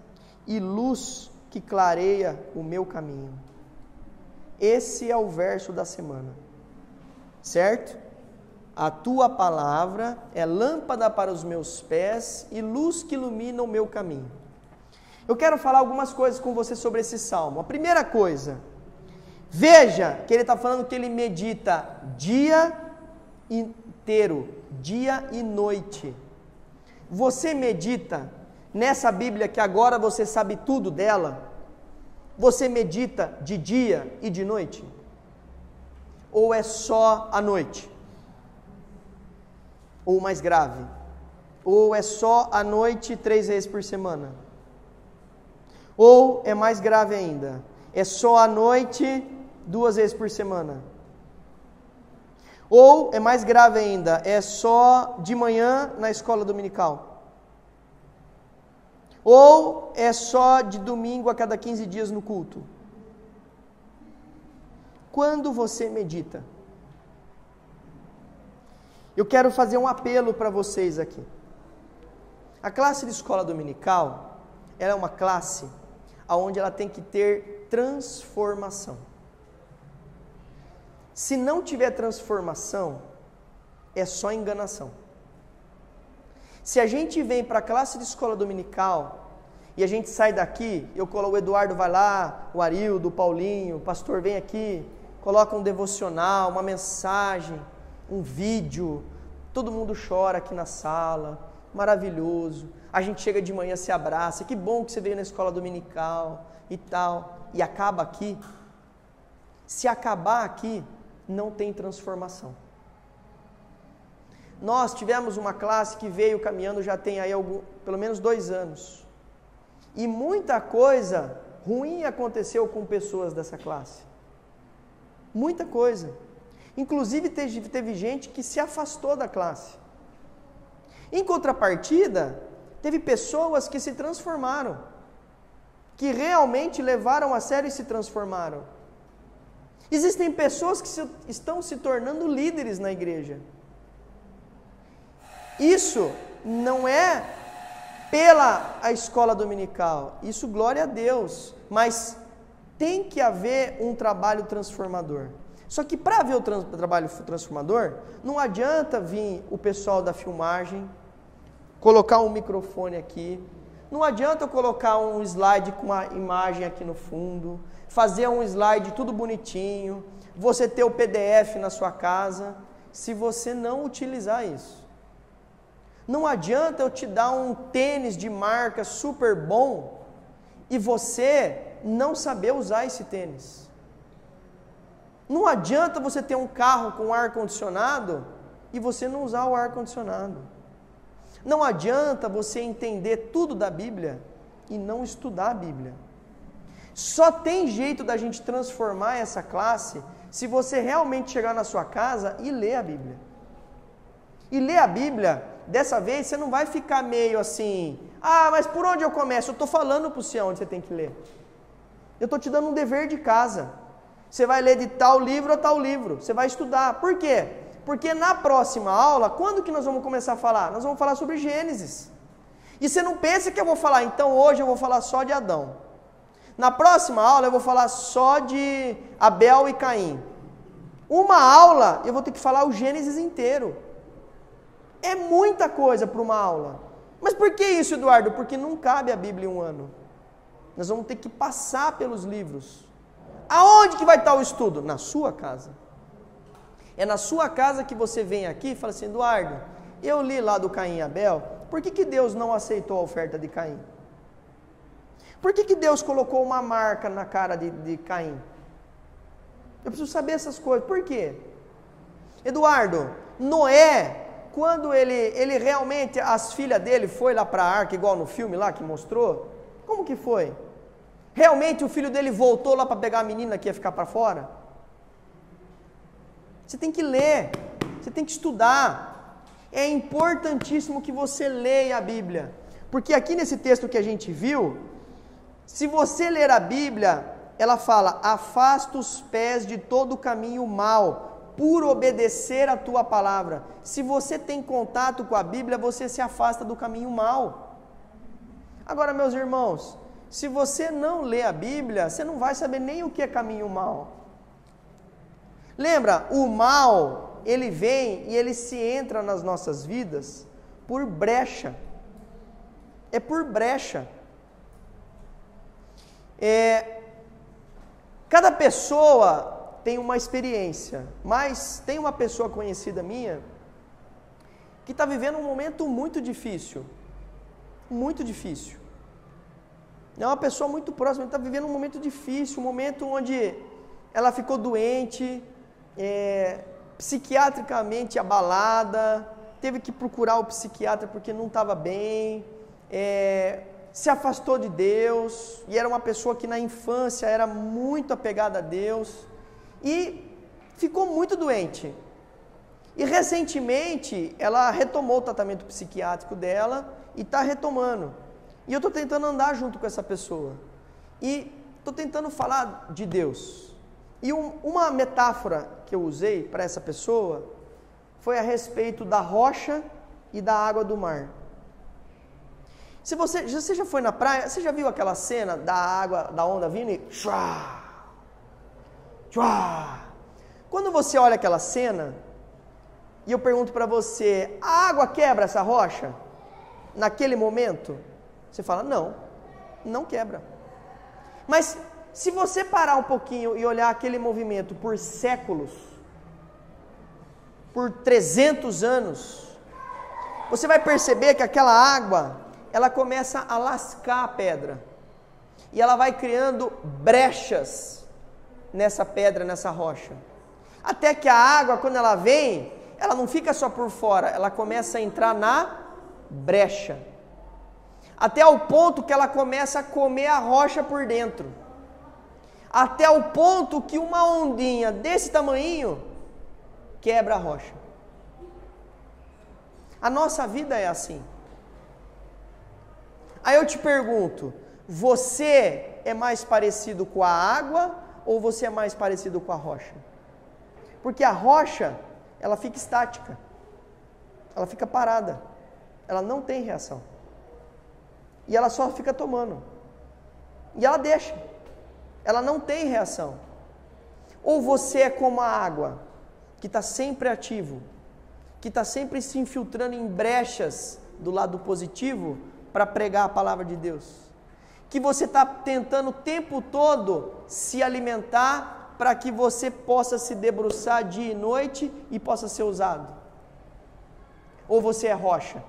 e luz que clareia o meu caminho. Esse é o verso da semana, certo? A tua palavra é lâmpada para os meus pés e luz que ilumina o meu caminho. Eu quero falar algumas coisas com você sobre esse salmo. A primeira coisa, veja que ele está falando que ele medita dia inteiro, dia e noite. Você medita nessa Bíblia que agora você sabe tudo dela? Você medita de dia e de noite? Ou é só à noite? Ou mais grave? Ou é só à noite 3 vezes por semana? Ou é mais grave ainda? É só à noite 2 vezes por semana? Ou é mais grave ainda? É só de manhã na escola dominical? Ou é só de domingo a cada 15 dias no culto? Quando você medita? Eu quero fazer um apelo para vocês aqui. A classe de escola dominical, ela é uma classe onde ela tem que ter transformação. Se não tiver transformação, é só enganação. Se a gente vem para a classe de escola dominical e a gente sai daqui, o Eduardo vai lá, o Arildo, o Paulinho, o pastor vem aqui, coloca um devocional, uma mensagem, um vídeo, todo mundo chora aqui na sala, maravilhoso, a gente chega de manhã, se abraça, que bom que você veio na escola dominical e tal, e acaba aqui. Se acabar aqui, não tem transformação. Nós tivemos uma classe que veio caminhando já tem aí pelo menos 2 anos, e muita coisa ruim aconteceu com pessoas dessa classe, muita coisa. Inclusive teve gente que se afastou da classe. Em contrapartida, teve pessoas que se transformaram, que realmente levaram a sério e se transformaram. Existem pessoas que estão se tornando líderes na igreja. Isso não é pela a escola dominical, isso glória a Deus, mas tem que haver um trabalho transformador. Só que para haver o trabalho transformador, não adianta vir o pessoal da filmagem, colocar um microfone aqui, não adianta eu colocar um slide com uma imagem aqui no fundo, fazer um slide tudo bonitinho, você ter o PDF na sua casa, se você não utilizar isso. Não adianta eu te dar um tênis de marca super bom e você não saber usar esse tênis. Não adianta você ter um carro com ar-condicionado e você não usar o ar-condicionado. Não adianta você entender tudo da Bíblia e não estudar a Bíblia. Só tem jeito da gente transformar essa classe se você realmente chegar na sua casa e ler a Bíblia. E ler a Bíblia, dessa vez você não vai ficar meio assim, mas por onde eu começo? Eu estou falando para você onde você tem que ler. Eu estou te dando um dever de casa. Você vai ler de tal livro a tal livro. Você vai estudar. Por quê? Porque na próxima aula, quando que nós vamos começar a falar? Nós vamos falar sobre Gênesis. E você não pensa que eu vou falar, então hoje eu vou falar só de Adão. Na próxima aula eu vou falar só de Abel e Caim. Uma aula eu vou ter que falar o Gênesis inteiro. É muita coisa para uma aula. Mas por que isso, Eduardo? Porque não cabe a Bíblia em um ano. Nós vamos ter que passar pelos livros. Aonde que vai estar o estudo? Na sua casa. É na sua casa que você vem aqui e fala assim, Eduardo, eu li lá do Caim e Abel, por que Deus não aceitou a oferta de Caim? Por que Deus colocou uma marca na cara de Caim? Eu preciso saber essas coisas. Por quê? Eduardo, Noé, quando ele realmente, as filhas dele foi lá para a arca, igual no filme lá que mostrou, como que foi? Realmente o filho dele voltou lá para pegar a menina que ia ficar para fora? Você tem que ler, você tem que estudar. É importantíssimo que você leia a Bíblia. Porque aqui nesse texto que a gente viu, se você ler a Bíblia, ela fala, afasta os pés de todo caminho mau, por obedecer a tua palavra. Se você tem contato com a Bíblia, você se afasta do caminho mau. Agora, meus irmãos, se você não lê a Bíblia, você não vai saber nem o que é caminho mau. Lembra, o mal, ele vem e ele se entra nas nossas vidas por brecha. É por brecha. Cada pessoa tem uma experiência, mas tem uma pessoa conhecida minha que está vivendo um momento muito difícil. Muito difícil. É uma pessoa muito próxima, está vivendo um momento difícil, um momento onde ela ficou doente, psiquiatricamente abalada, teve que procurar o psiquiatra porque não estava bem, se afastou de Deus, e era uma pessoa que na infância era muito apegada a Deus, e ficou muito doente. E recentemente ela retomou o tratamento psiquiátrico dela e está retomando. E eu estou tentando andar junto com essa pessoa. E estou tentando falar de Deus. E uma metáfora que eu usei para essa pessoa foi a respeito da rocha e da água do mar. Se você já foi na praia, você já viu aquela cena da água, da onda vindo e... Quando você olha aquela cena, e eu pergunto para você, a água quebra essa rocha? Naquele momento? Você fala, não quebra. Mas se você parar um pouquinho e olhar aquele movimento por séculos, por 300 anos, você vai perceber que aquela água, ela começa a lascar a pedra. E ela vai criando brechas nessa pedra, nessa rocha. Até que a água, quando ela vem, ela não fica só por fora, ela começa a entrar na brecha. Até o ponto que ela começa a comer a rocha por dentro. Até o ponto que uma ondinha desse tamanhinho quebra a rocha. A nossa vida é assim. Aí eu te pergunto, você é mais parecido com a água ou você é mais parecido com a rocha? Porque a rocha, ela fica estática. Ela fica parada. Ela não tem reação. E ela só fica tomando. E ela deixa. Ela não tem reação. Ou você é como a água, que está sempre ativo, que está sempre se infiltrando em brechas do lado positivo para pregar a palavra de Deus? Que você está tentando o tempo todo se alimentar para que você possa se debruçar dia e noite e possa ser usado? Ou você é rocha,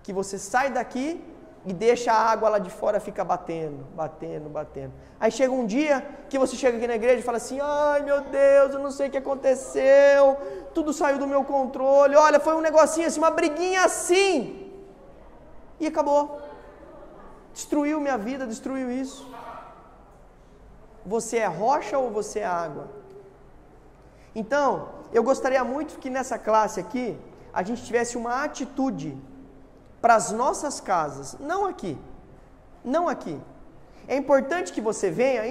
que você sai daqui e deixa a água lá de fora, fica batendo. Aí chega um dia que você chega aqui na igreja e fala assim: ai meu Deus, eu não sei o que aconteceu, tudo saiu do meu controle, olha, foi um negocinho assim, uma briguinha assim, e acabou. Destruiu minha vida, destruiu isso. Você é rocha ou você é água? Então, eu gostaria muito que nessa classe aqui, a gente tivesse uma atitude para as nossas casas, não aqui. É importante que você venha,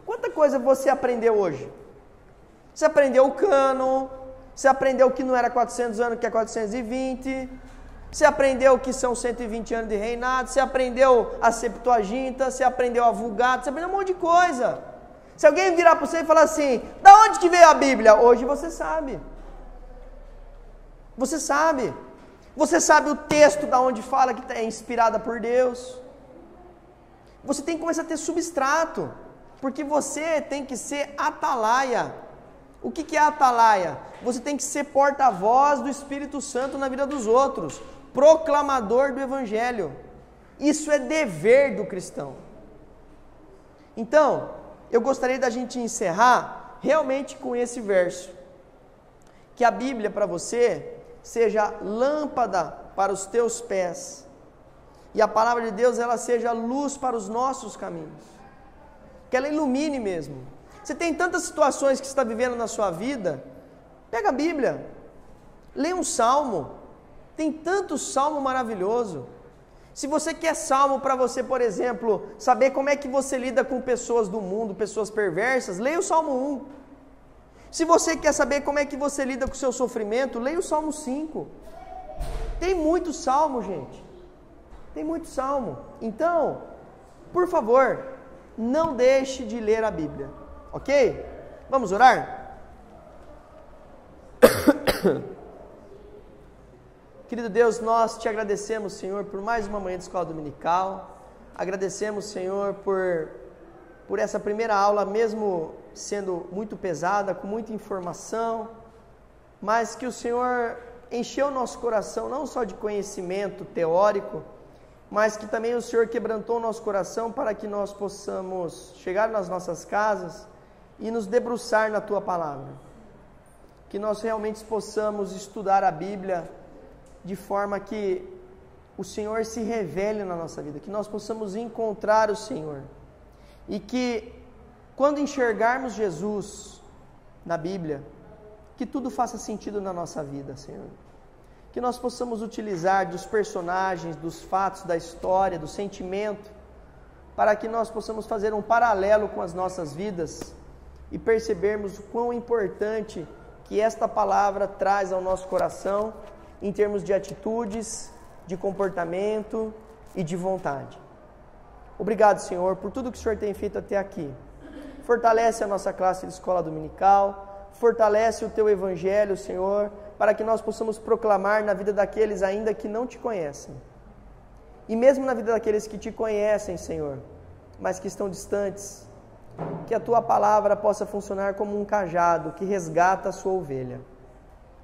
Quanta coisa você aprendeu hoje? Você aprendeu o cânon, você aprendeu que não era 400 anos, que é 420, você aprendeu que são 120 anos de reinado, você aprendeu a Septuaginta, você aprendeu a Vulgata, você aprendeu um monte de coisa. Se alguém virar para você e falar assim: da onde que veio a Bíblia? Hoje você sabe. Você sabe o texto da onde fala que é inspirada por Deus. Você tem que começar a ter substrato, porque você tem que ser atalaia. O que é atalaia? Você tem que ser porta-voz do Espírito Santo na vida dos outros, proclamador do Evangelho. Isso é dever do cristão. Então, eu gostaria da gente encerrar realmente com esse verso, que a Bíblia para você seja lâmpada para os teus pés, e a palavra de Deus ela seja luz para os nossos caminhos, que ela ilumine mesmo. Você tem tantas situações que você está vivendo na sua vida, pega a Bíblia, lê um salmo, tem tanto salmo maravilhoso. Se você quer salmo para você, por exemplo, saber como é que você lida com pessoas do mundo, pessoas perversas, leia o Salmo 1. Se você quer saber como é que você lida com o seu sofrimento, leia o Salmo 5. Tem muito salmo, gente. Tem muito salmo. Então, por favor, não deixe de ler a Bíblia. Ok? Vamos orar? Querido Deus, nós te agradecemos, Senhor, por mais uma manhã de escola dominical. Agradecemos, Senhor, por essa primeira aula, mesmo sendo muito pesada, com muita informação, mas que o Senhor encheu o nosso coração não só de conhecimento teórico, mas que também o Senhor quebrantou o nosso coração para que nós possamos chegar nas nossas casas e nos debruçar na Tua Palavra. Que nós realmente possamos estudar a Bíblia de forma que o Senhor se revele na nossa vida, que nós possamos encontrar o Senhor. E que, quando enxergarmos Jesus na Bíblia, que tudo faça sentido na nossa vida, Senhor. Que nós possamos utilizar dos personagens, dos fatos, da história, do sentimento, para que nós possamos fazer um paralelo com as nossas vidas e percebermos o quão importante que esta palavra traz ao nosso coração, em termos de atitudes, de comportamento e de vontade. Obrigado, Senhor, por tudo que o Senhor tem feito até aqui. Fortalece a nossa classe de escola dominical, fortalece o Teu Evangelho, Senhor, para que nós possamos proclamar na vida daqueles ainda que não Te conhecem. E mesmo na vida daqueles que Te conhecem, Senhor, mas que estão distantes, que a Tua palavra possa funcionar como um cajado que resgata a sua ovelha.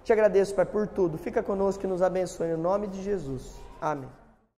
Te agradeço, Pai, por tudo. Fica conosco e nos abençoe, em nome de Jesus. Amém.